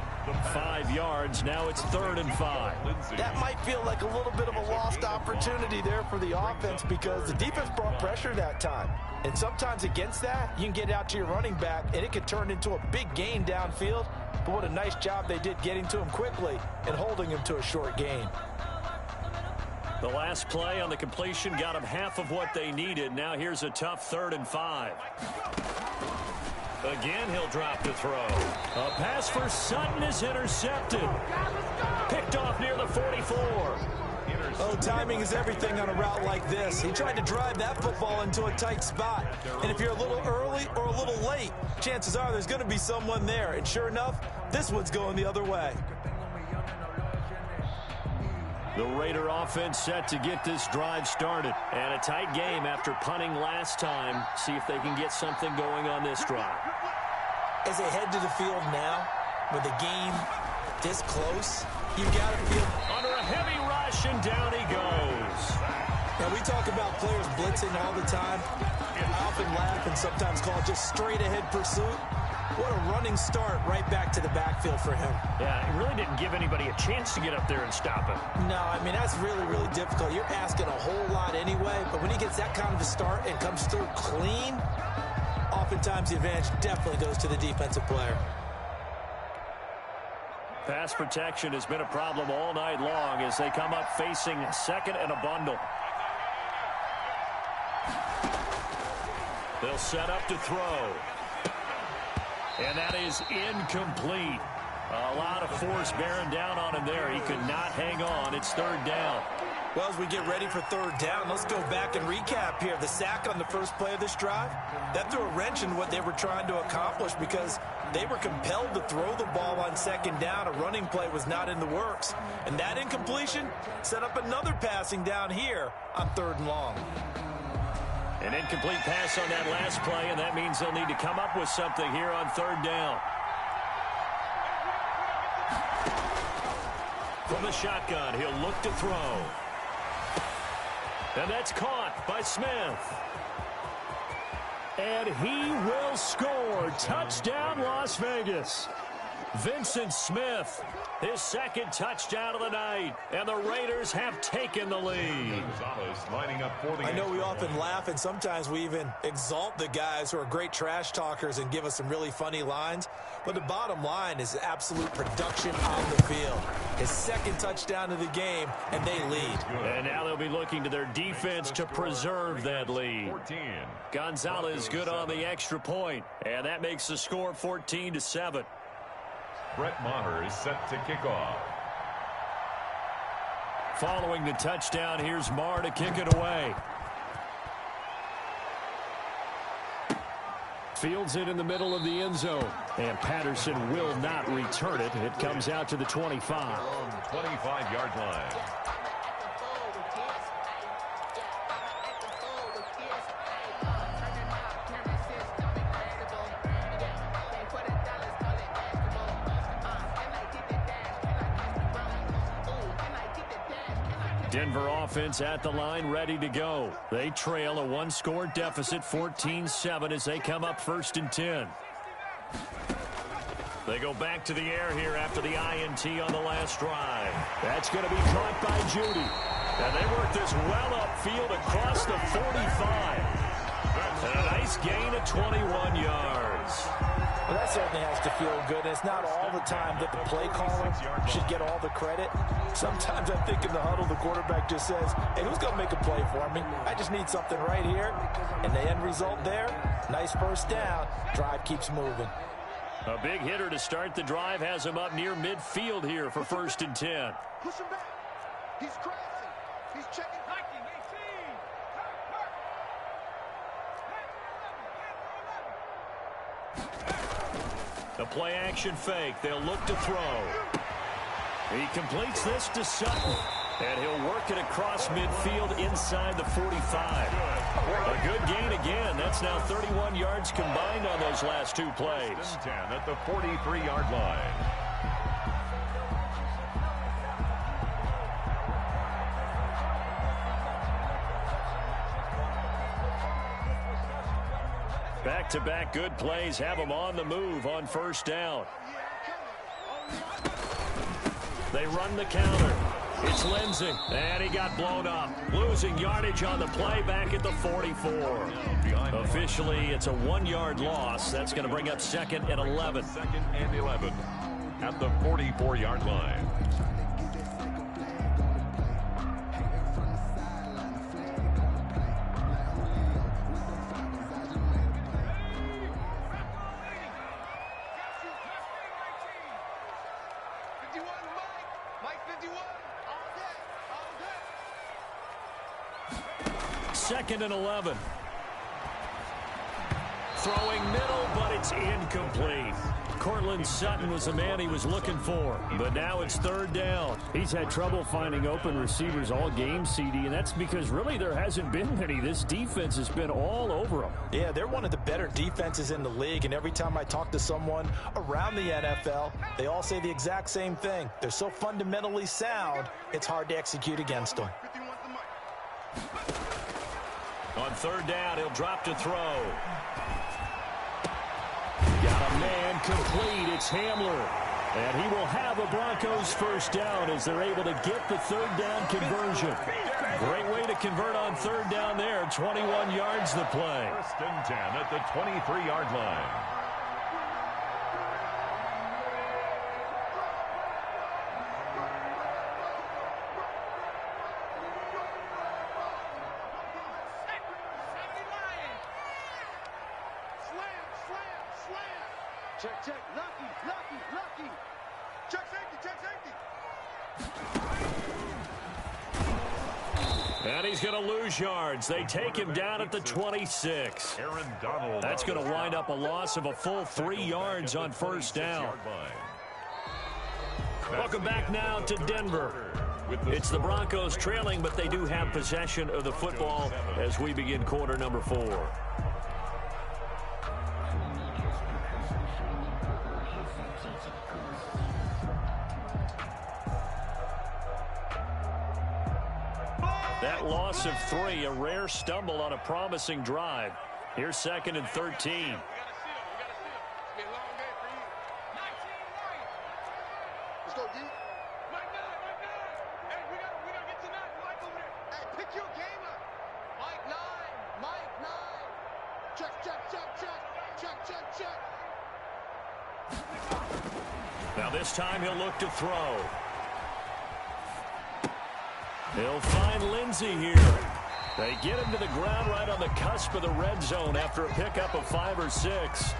5 yards. Now it's 3rd and 5. That might feel like a little bit of a lost opportunity there for the offense because the defense brought pressure that time. And sometimes against that, you can get out to your running back, and it could turn into a big gain downfield. But what a nice job they did getting to him quickly and holding him to a short gain. The last play on the completion got him half of what they needed. Now here's a tough 3rd and 5. Again, he'll drop to throw. A pass for Sutton is intercepted. Picked off near the 44. Oh, timing is everything on a route like this. He tried to drive that football into a tight spot. And if you're a little early or a little late, chances are there's going to be someone there. And sure enough, this one's going the other way. The Raider offense set to get this drive started. And a tight game after punting last time. See if they can get something going on this drive. As they head to the field now, with the game this close, you've got to feel under a heavy rush, and down he goes. Now, we talk about players blitzing all the time. I often laugh and sometimes call it just straight-ahead pursuit. What a running start right back to the backfield for him. Yeah, it really didn't give anybody a chance to get up there and stop him. No, I mean, that's really, really difficult. You're asking a whole lot anyway, but when he gets that kind of a start and comes through clean, oftentimes the advantage definitely goes to the defensive player. Pass protection has been a problem all night long as they come up facing 2nd and a bundle. They'll set up to throw. And that is incomplete. A lot of force bearing down on him there. He could not hang on. It's 3rd down. Well, as we get ready for 3rd down, let's go back and recap here. The sack on the first play of this drive, that threw a wrench in what they were trying to accomplish because they were compelled to throw the ball on 2nd down. A running play was not in the works. And that incompletion set up another passing down here on 3rd and long. An incomplete pass on that last play, and that means they'll need to come up with something here on 3rd down. From the shotgun, he'll look to throw. And that's caught by Smith. And he will score. Touchdown, Las Vegas. Vincent Smith, his second touchdown of the night, and the Raiders have taken the lead. Lining up for the I know we often laugh, and sometimes we even exalt the guys who are great trash talkers and give us some really funny lines, but the bottom line is absolute production on the field. His second touchdown of the game, and they lead. And now they'll be looking to their defense to preserve that lead. 14. Gonzalez good on the extra point, and that makes the score 14-7. Brett Maher is set to kick off. Following the touchdown, here's Maher to kick it away. Fields it in the middle of the end zone, and Patterson will not return it. It comes out to the 25. 25-yard line. Denver offense at the line, ready to go. They trail a one-score deficit, 14-7, as they come up 1st and 10. They go back to the air here after the INT on the last drive. That's going to be caught by Judy. And they work this well upfield across the 45. And a nice gain of 21 yards. Well, that certainly has to feel good. And it's not all the time that the play caller should get all the credit. Sometimes I think in the huddle, the quarterback just says, hey, who's going to make a play for me? I just need something right here. And the end result there, nice first down. Drive keeps moving. A big hitter to start the drive has him up near midfield here for 1st and 10. Push him back. He's crossing. He's checking. The play action fake. They'll look to throw. He completes this to Sutton. And he'll work it across midfield inside the 45. A good gain again. That's now 31 yards combined on those last two plays. 10 at the 43-yard line. Back-to-back good plays have them on the move on 1st down. They run the counter. It's Lindsey, and he got blown up. Losing yardage on the play back at the 44. Officially, it's a 1-yard loss. That's going to bring up 2nd and 11. 2nd and 11 at the 44-yard line. Second and 11. Throwing middle, but it's incomplete. Cortland Sutton was the man he was looking for, but now it's 3rd down. He's had trouble finding open receivers all game, CD, and that's because really there hasn't been many. This defense has been all over them. Yeah, they're one of the better defenses in the league, and every time I talk to someone around the NFL, they all say the exact same thing. They're so fundamentally sound, it's hard to execute against them. On 3rd down, he'll drop to throw. Got a man complete. It's Hamler. And he will have a Broncos 1st down as they're able to get the 3rd down conversion. Great way to convert on 3rd down there. 21 yards the play. 1st and 10 at the 23-yard line. Check. Lucky. Check safety. And he's going to lose yards. They take him down at the 26. Aaron Donald. That's going to wind up a loss of a full 3 yards on 1st down. Welcome back now to Denver. It's the Broncos trailing, but they do have possession of the football as we begin quarter number 4. That loss of 3, a rare stumble on a promising drive. Here's 2nd and 13. Let's go, D. Mike 9. Hey, we gotta get to 9. Mike over there. Hey, pick your game up. Mike 9. Check. Now this time he'll look to throw. He'll find Lindsey here. They get him to the ground right on the cusp of the red zone after a pickup of 5 or 6.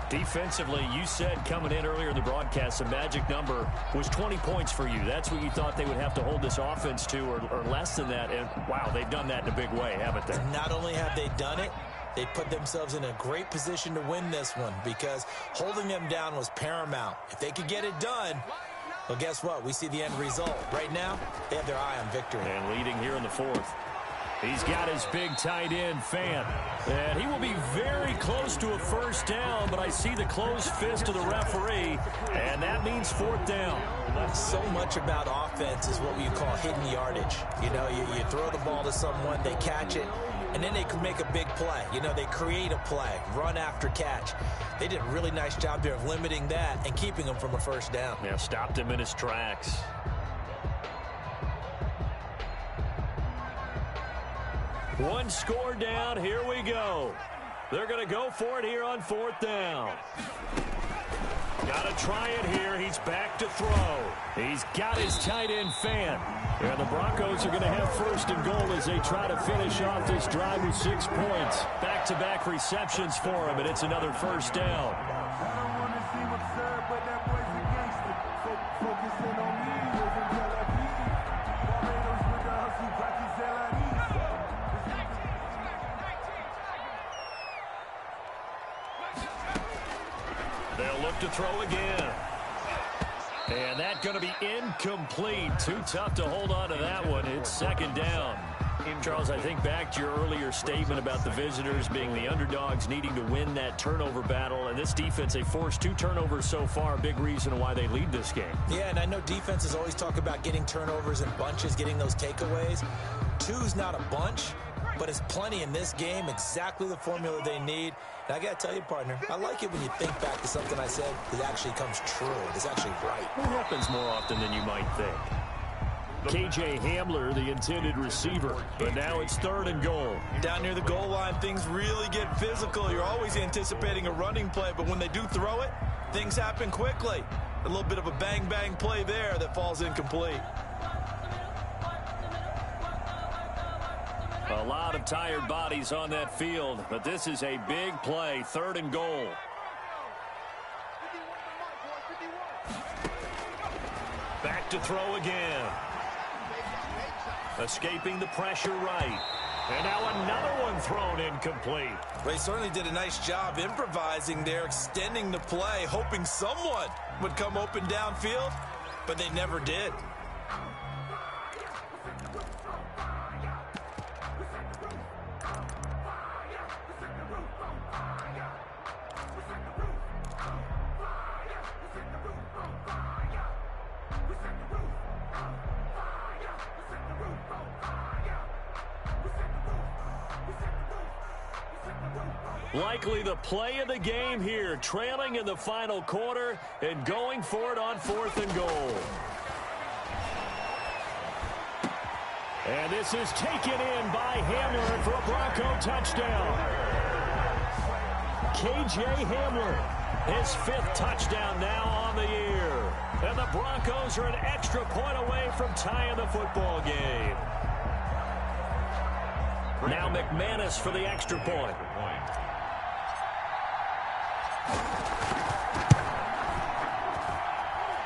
Defensively, you said coming in earlier in the broadcast, the magic number was 20 points for you. That's what you thought they would have to hold this offense to, or less than that. And, wow, they've done that in a big way, haven't they? Not only have they done it, they put themselves in a great position to win this one because holding them down was paramount. If they could get it done, well, guess what? We see the end result. Right now, they have their eye on victory. And leading here in the 4th. He's got his big tight end, Fan. And he will be very close to a first down, but I see the closed fist of the referee, and that means 4th down. So much about offense is what you call hidden yardage. You know, you throw the ball to someone, they catch it, and then they can make a big play. You know, they create a play, run after catch. They did a really nice job there of limiting that and keeping him from a first down. Yeah, stopped him in his tracks. One score down. Here we go. They're going to go for it here on 4th down. Got to try it here. He's back to throw. He's got his tight end, Fan. And the Broncos are going to have 1st and goal as they try to finish off this drive with 6 points. Back-to-back receptions for him, and it's another first down. They'll look to throw again. And that's going to be incomplete. Too tough to hold on to that one. It's 2nd down. Charles, I think back to your earlier statement about the visitors being the underdogs needing to win that turnover battle. And this defense, they forced 2 turnovers so far. A big reason why they lead this game. Yeah, and I know defenses always talk about getting turnovers in bunches, getting those takeaways. 2's not a bunch, but it's plenty in this game. Exactly the formula they need. And I got to tell you, partner, I like it when you think back to something I said that actually comes true. It's actually right. It happens more often than you might think. KJ Hamler, the intended receiver, but now it's 3rd and goal. Down near the goal line, things really get physical. You're always anticipating a running play, but when they do throw it, things happen quickly. A little bit of a bang-bang play there that falls incomplete. A lot of tired bodies on that field, but this is a big play, 3rd and goal. Back to throw again. Escaping the pressure right. And now another one thrown incomplete. Well, he certainly did a nice job improvising there, extending the play, hoping someone would come open downfield, but they never did. Likely the play of the game here, trailing in the final quarter and going for it on 4th and goal. And this is taken in by Hamler for a Bronco touchdown. KJ Hamler, his 5th touchdown now on the year. And the Broncos are an extra point away from tying the football game. Now McManus for the extra point.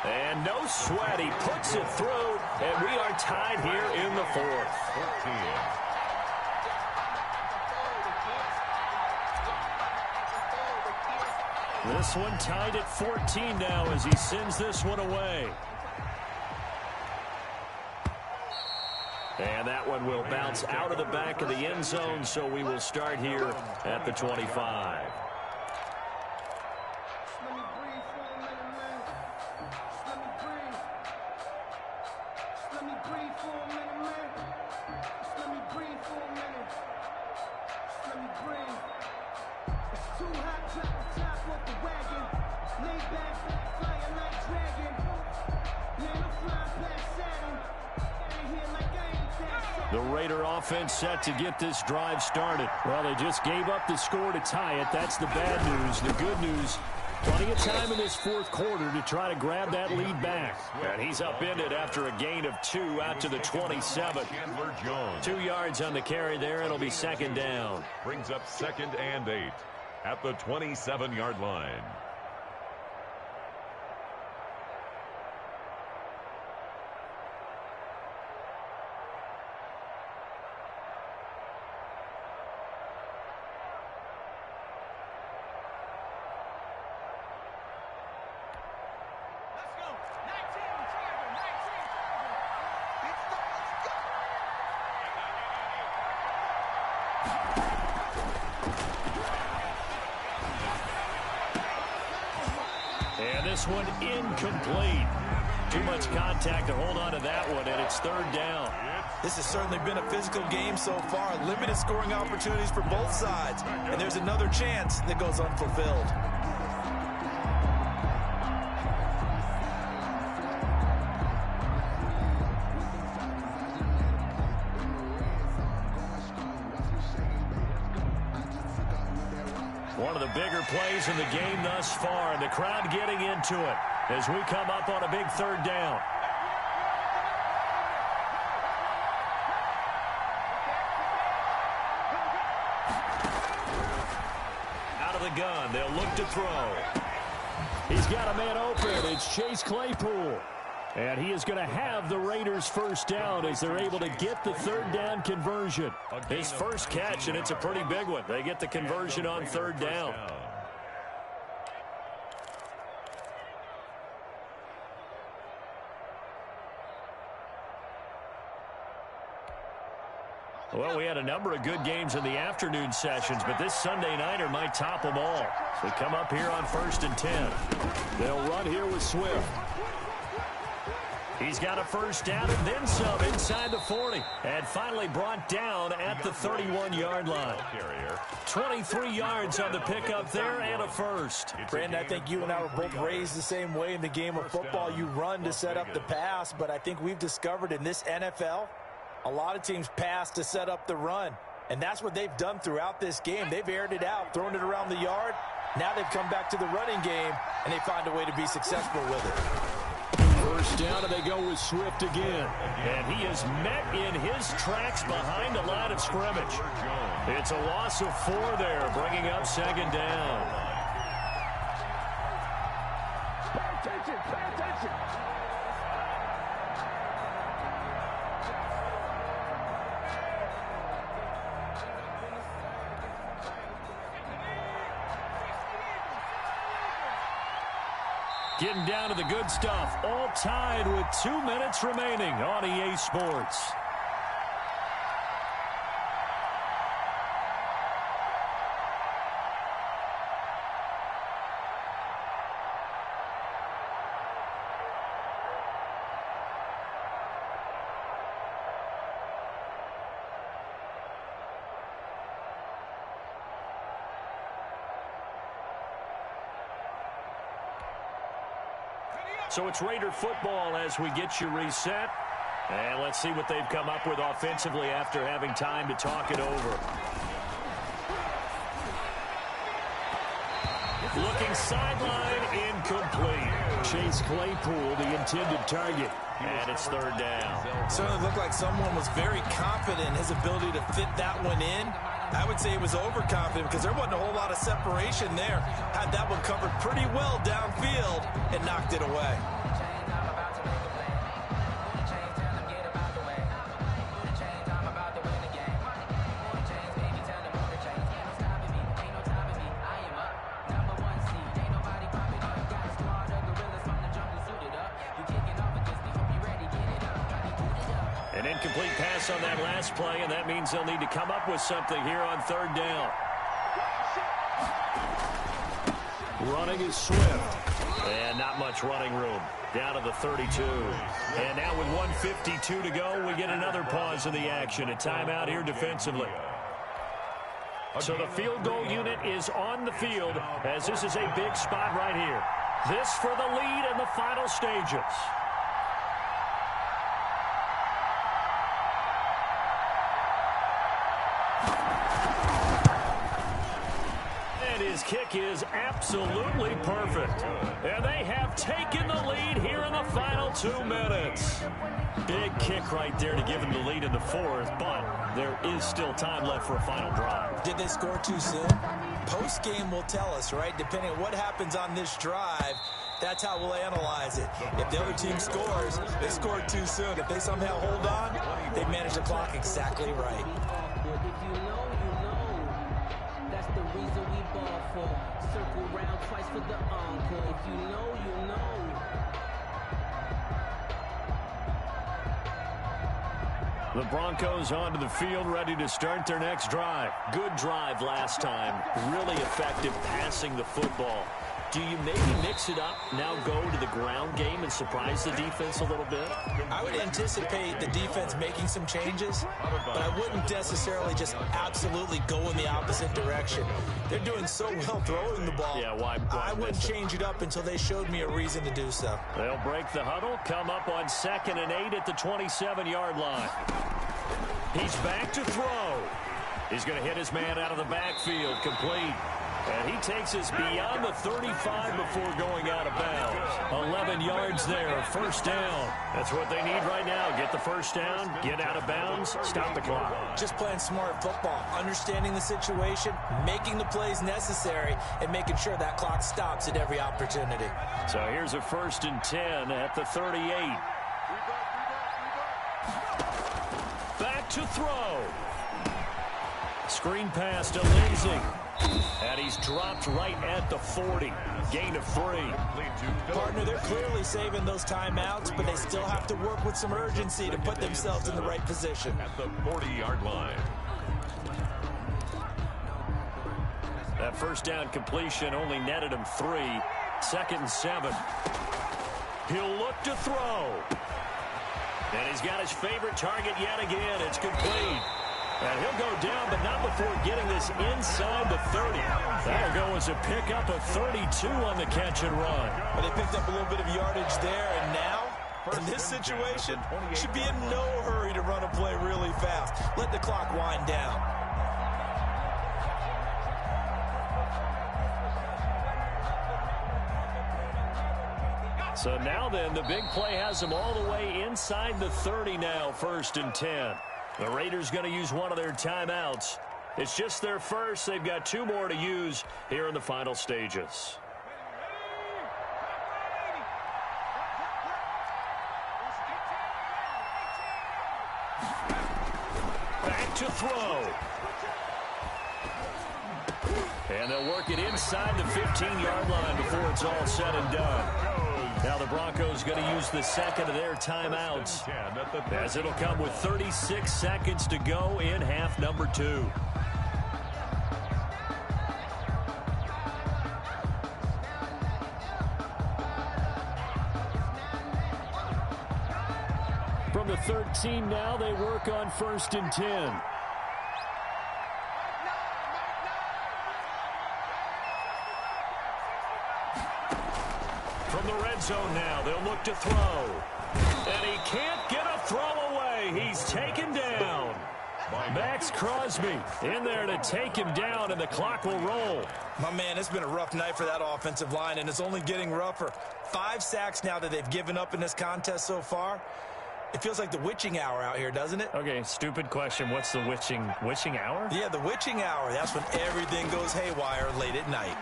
And no sweat, he puts it through, and we are tied here in the 4th. This one tied at 14 now as he sends this one away. And that one will bounce out of the back of the end zone, so we will start here at the 25. The Raider offense set to get this drive started. Well, they just gave up the score to tie it. That's the bad news. The good news, plenty of time in this fourth quarter to try to grab that lead back. And he's upended after a gain of 2 out to the 27. 2 yards on the carry there. It'll be second down. Brings up 2nd and 8 at the 27-yard line. And this one incomplete. Too much contact to hold on to that one, and it's third down. This has certainly been a physical game so far. Limited scoring opportunities for both sides. And there's another chance that goes unfulfilled. One of the bigger plays in the game thus far, and the crowd getting into it as we come up on a big third down. Out of the gun, they'll look to throw. He's got a man open. It's Chase Claypool. And he is going to have the Raiders first down as they're able to get the third down conversion. His first catch, and it's a pretty big one. They get the conversion on third down. Well, we had a number of good games in the afternoon sessions, but this Sunday nighter might top them all. So we come up here on 1st and 10. They'll run here with Swift. He's got a first down and then some inside the 40. And finally brought down at the 31-yard line. 23 yards on the pickup there and a first. Brandon, I think you and I were both raised the same way in the game of football. You run to set up the pass, but I think we've discovered in this NFL, a lot of teams pass to set up the run. And that's what they've done throughout this game. They've aired it out, thrown it around the yard. Now they've come back to the running game, and they find a way to be successful with it. First down, and they go with Swift again. And he is met in his tracks behind the line of scrimmage. It's a loss of 4 there, bringing up second down. Pay attention, pay attention. Getting down to the good stuff. All tied with 2 minutes remaining on EA Sports. So it's Raider football as we get you reset. And let's see what they've come up with offensively after having time to talk it over. Looking sideline, incomplete. Chase Claypool, the intended target. And it's third down. Certainly looked like someone was very confident in his ability to fit that one in. I would say it was overconfident because there wasn't a whole lot of separation there. Had that one covered pretty well downfield and knocked it away. An incomplete pass on that last play, and that means they'll need to come up with something here on third down. Running is Swift. And not much running room. Down to the 32. And now with 1:52 to go, we get another pause in the action. A timeout here defensively. So the field goal unit is on the field as this is a big spot right here. This for the lead in the final stages. His kick is absolutely perfect. And they have taken the lead here in the final 2 minutes. Big kick right there to give them the lead in the fourth, but there is still time left for a final drive. Did they score too soon? Post-game will tell us, right? Depending on what happens on this drive, that's how we'll analyze it. If the other team scores, they scored too soon. If they somehow hold on, they manage the clock exactly right. If you know, you know. That's the reason we ball for. Circle round twice for the encore. If you know, you know. The Broncos onto the field, ready to start their next drive. Good drive last time. Really effective passing the football. Do you maybe mix it up, now go to the ground game and surprise the defense a little bit? I would anticipate the defense making some changes, but I wouldn't necessarily just absolutely go in the opposite direction. They're doing so well throwing the ball. Yeah, why I wouldn't change it up until they showed me a reason to do so. They'll break the huddle, come up on 2nd and 8 at the 27-yard line. He's back to throw. He's going to hit his man out of the backfield, complete. And he takes us beyond the 35 before going out of bounds. 11 yards there, first down. That's what they need right now. Get the first down, get out of bounds, stop the clock. Just playing smart football, understanding the situation, making the plays necessary, and making sure that clock stops at every opportunity. So here's a 1st and 10 at the 38. Back to throw. Screen pass to Lindsey. And he's dropped right at the 40. Gain of 3. Partner, they're clearly saving those timeouts, but they still have to work with some urgency to put themselves in the right position. At the 40-yard line. That first down completion only netted him 3. 2nd and 7. He'll look to throw. And he's got his favorite target yet again. It's complete. And he'll go down, but not before getting this inside the 30. That'll go as a pickup of 32 on the catch and run. Well, they picked up a little bit of yardage there, and now, in this situation, should be in no hurry to run a play really fast. Let the clock wind down. So now then, the big play has them all the way inside the 30 now, 1st and 10. The Raiders going to use one of their timeouts. It's just their first. They've got 2 more to use here in the final stages. Back to throw. And they'll work it inside the 15-yard line before it's all said and done. Now the Broncos going to use the 2nd of their timeouts, as it'll come with 36 seconds to go in half number 2. From the 13 now, they work on 1st and 10. From the red zone now, they'll look to throw. And he can't get a throw away. He's taken down. Max Crosby in there to take him down, and the clock will roll. My man, it's been a rough night for that offensive line, and it's only getting rougher. 5 sacks now that they've given up in this contest so far. It feels like the witching hour out here, doesn't it? Okay, stupid question. What's the witching hour? Yeah, the witching hour. That's when everything goes haywire late at night.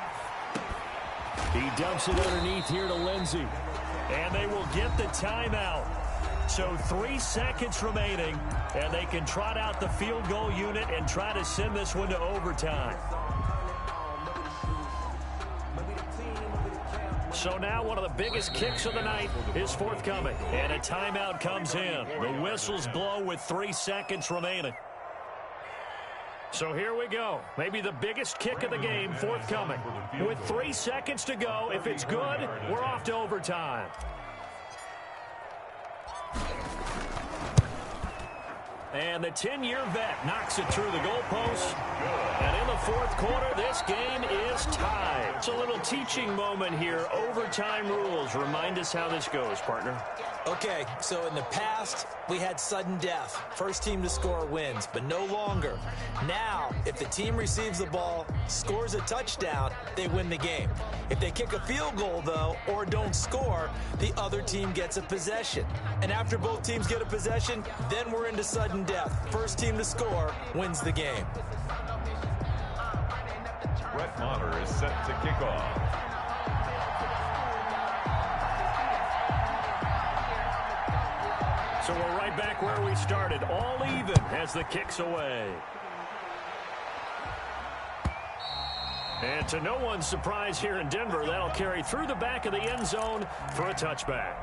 He dumps it underneath here to Lindsey. And they will get the timeout. So 3 seconds remaining, and they can trot out the field goal unit and try to send this one to overtime. So now one of the biggest kicks of the night is forthcoming. And a timeout comes in. The whistles blow with 3 seconds remaining. So here we go. Maybe the biggest kick of the game forthcoming. With 3 seconds to go, if it's good, we're off to overtime. And the 10-year vet knocks it through the goalpost. And in the fourth quarter, this game is tied. It's a little teaching moment here. Overtime rules. Remind us how this goes, partner. Okay, so in the past, we had sudden death. First team to score wins, but no longer. Now, if the team receives the ball, scores a touchdown, they win the game. If they kick a field goal, though, or don't score, the other team gets a possession. And after both teams get a possession, then we're into sudden death. First team to score wins the game. Brett Maher is set to kick off. So we're right back where we started, all even as the kick's away. And to no one's surprise here in Denver, that'll carry through the back of the end zone for a touchback.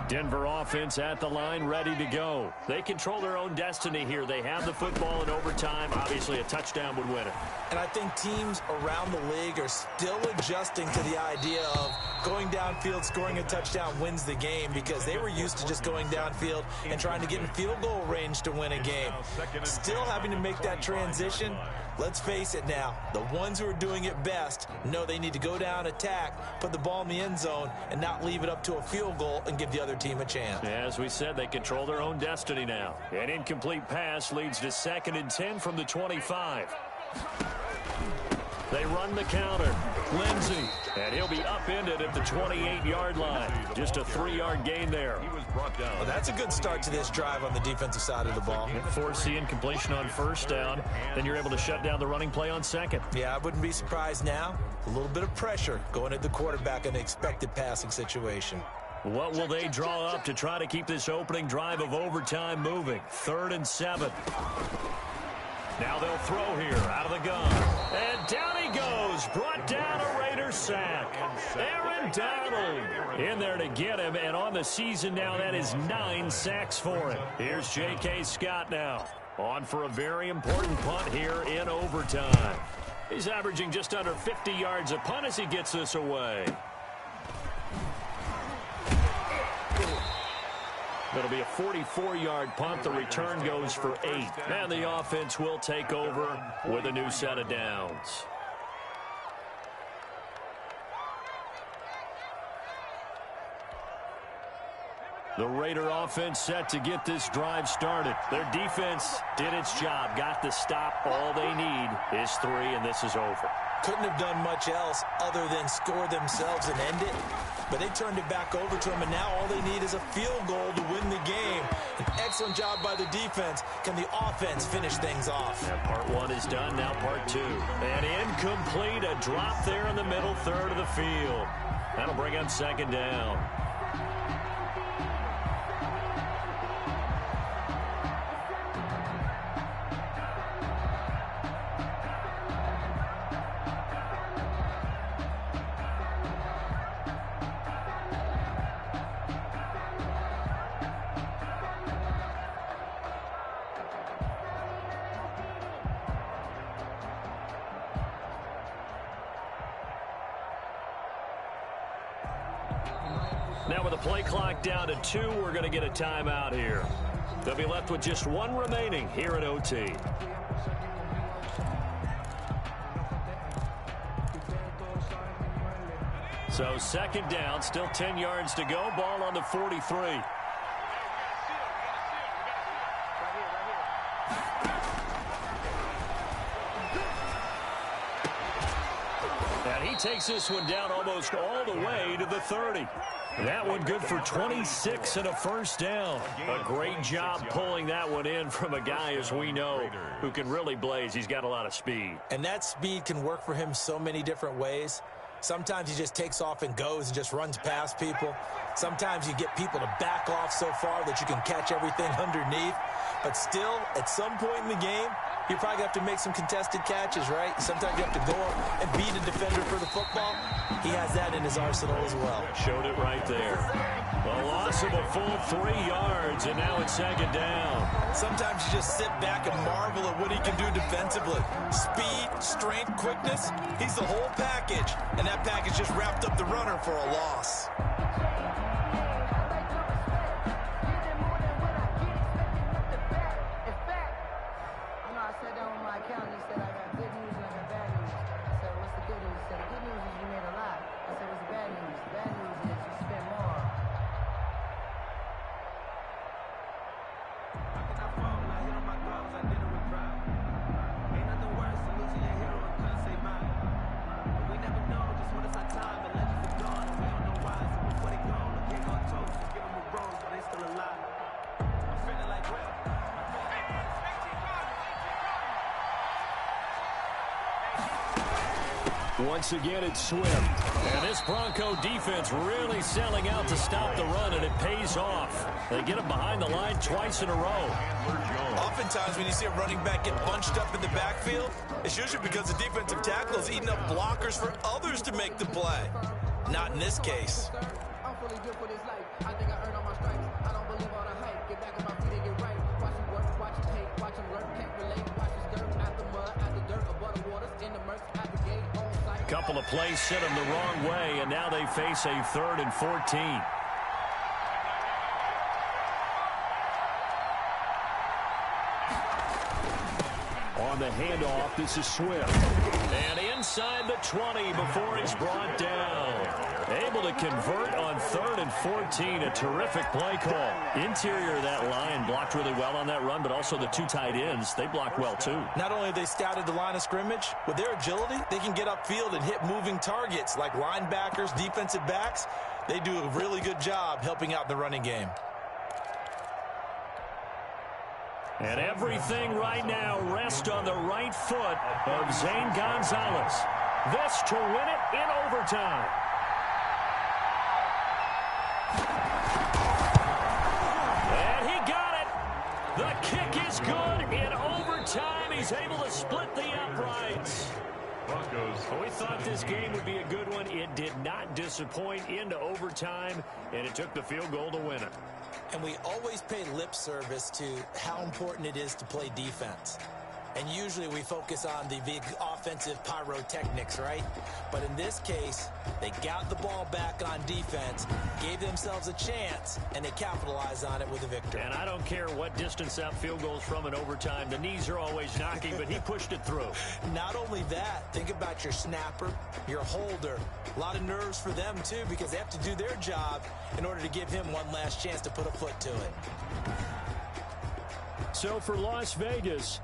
Denver offense at the line, ready to go. They control their own destiny here. They have the football in overtime. Obviously, a touchdown would win it. And I think teams around the league are still adjusting to the idea of going downfield, scoring a touchdown wins the game, because they were used to just going downfield and trying to get in field goal range to win a game. Still having to make that transition. Let's face it now, the ones who are doing it best know they need to go down, attack, put the ball in the end zone, and not leave it up to a field goal and give the other team a chance. As we said, they control their own destiny now. An incomplete pass leads to 2nd and 10 from the 25. They run the counter. Lindsey, and he'll be upended at the 28-yard line. Just a 3-yard gain there. He was brought down. Well, that's a good start to this drive on the defensive side of the ball. Force the incompletion on first down, then you're able to shut down the running play on second. Yeah, I wouldn't be surprised now. A little bit of pressure going at the quarterback in an expected passing situation. What will they draw up to try to keep this opening drive of overtime moving? 3rd and 7. Now they'll throw here out of the gun. And down he goes. Brought down a Raider sack. Aaron Donald in there to get him. And on the season now, that is 9 sacks for him. Here's J.K. Scott now. On for a very important punt here in overtime. He's averaging just under 50 yards a punt as he gets this away. It'll be a 44-yard punt. The return goes for 8. And the offense will take over with a new set of downs. The Raider offense set to get this drive started. Their defense did its job, got the stop. All they need is 3, and this is over. Couldn't have done much else other than score themselves and end it. But they turned it back over to them, and now all they need is a field goal to win the game. An excellent job by the defense. Can the offense finish things off? And part 1 is done, now part 2. And incomplete, a drop there in the middle third of the field. That'll bring up 2nd down. Now with the play clock down to 2, we're going to get a timeout here. They'll be left with just 1 remaining here at OT. So 2nd down, still 10 yards to go. Ball on the 43. And he takes this one down almost all the way to the 30. That one good for 26 and a first down. A great job pulling that one in from a guy, as we know, who can really blaze. He's got a lot of speed. And that speed can work for him so many different ways. Sometimes he just takes off and goes and just runs past people. Sometimes you get people to back off so far that you can catch everything underneath. But still, at some point in the game, you probably have to make some contested catches, right? Sometimes you have to go up and beat a defender for the football. He has that in his arsenal as well. Showed it right there. A loss of a full 3 yards, and now it's second down. Sometimes you just sit back and marvel at what he can do defensively. Speed, strength, quickness, he's the whole package. And that package just wrapped up the runner for a loss. Once again, it's Swift. And this Bronco defense really selling out to stop the run, and it pays off. They get him behind the line twice in a row. Oftentimes when you see a running back get bunched up in the backfield, it's usually because the defensive tackle is eating up blockers for others to make the play. Not in this case. I'm fully good for this life. I think I earned all my stripes. I don't believe all the hype. Get back on my feet and get right. Watch him work, watch him hate, watch him lurk. Can't relate, watch his dirt. Out the mud, out the dirt, above the waters, in the murks, out the gate, on sight. Couple of plays sent them the wrong way, and now they face a 3rd and 14. On the handoff, this is Swift. And inside the 20 before it's brought down. Able to convert on 3rd and 14. A terrific play call. Interior of that line blocked really well on that run, but also the 2 tight ends, they blocked well too. Not only have they scouted the line of scrimmage, with their agility, they can get upfield and hit moving targets like linebackers, defensive backs. They do a really good job helping out the running game. And everything right now rests on the right foot of Zane Gonzalez. This to win it in overtime. And he got it. The kick is good in overtime. He's able to split the uprights. Broncos. We thought this game would be a good one. It did not disappoint into overtime, and it took the field goal to win it. And we always pay lip service to how important it is to play defense. And usually we focus on the big offensive pyrotechnics, right? But in this case, they got the ball back on defense, gave themselves a chance, and they capitalized on it with a victory. And I don't care what distance that field goes from in overtime. The knees are always knocking, but he pushed it through. Not only that, think about your snapper, your holder. A lot of nerves for them, too, because they have to do their job in order to give him one last chance to put a foot to it. So for Las Vegas,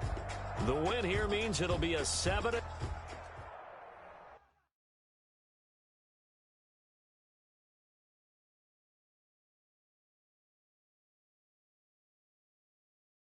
the win here means it'll be a 7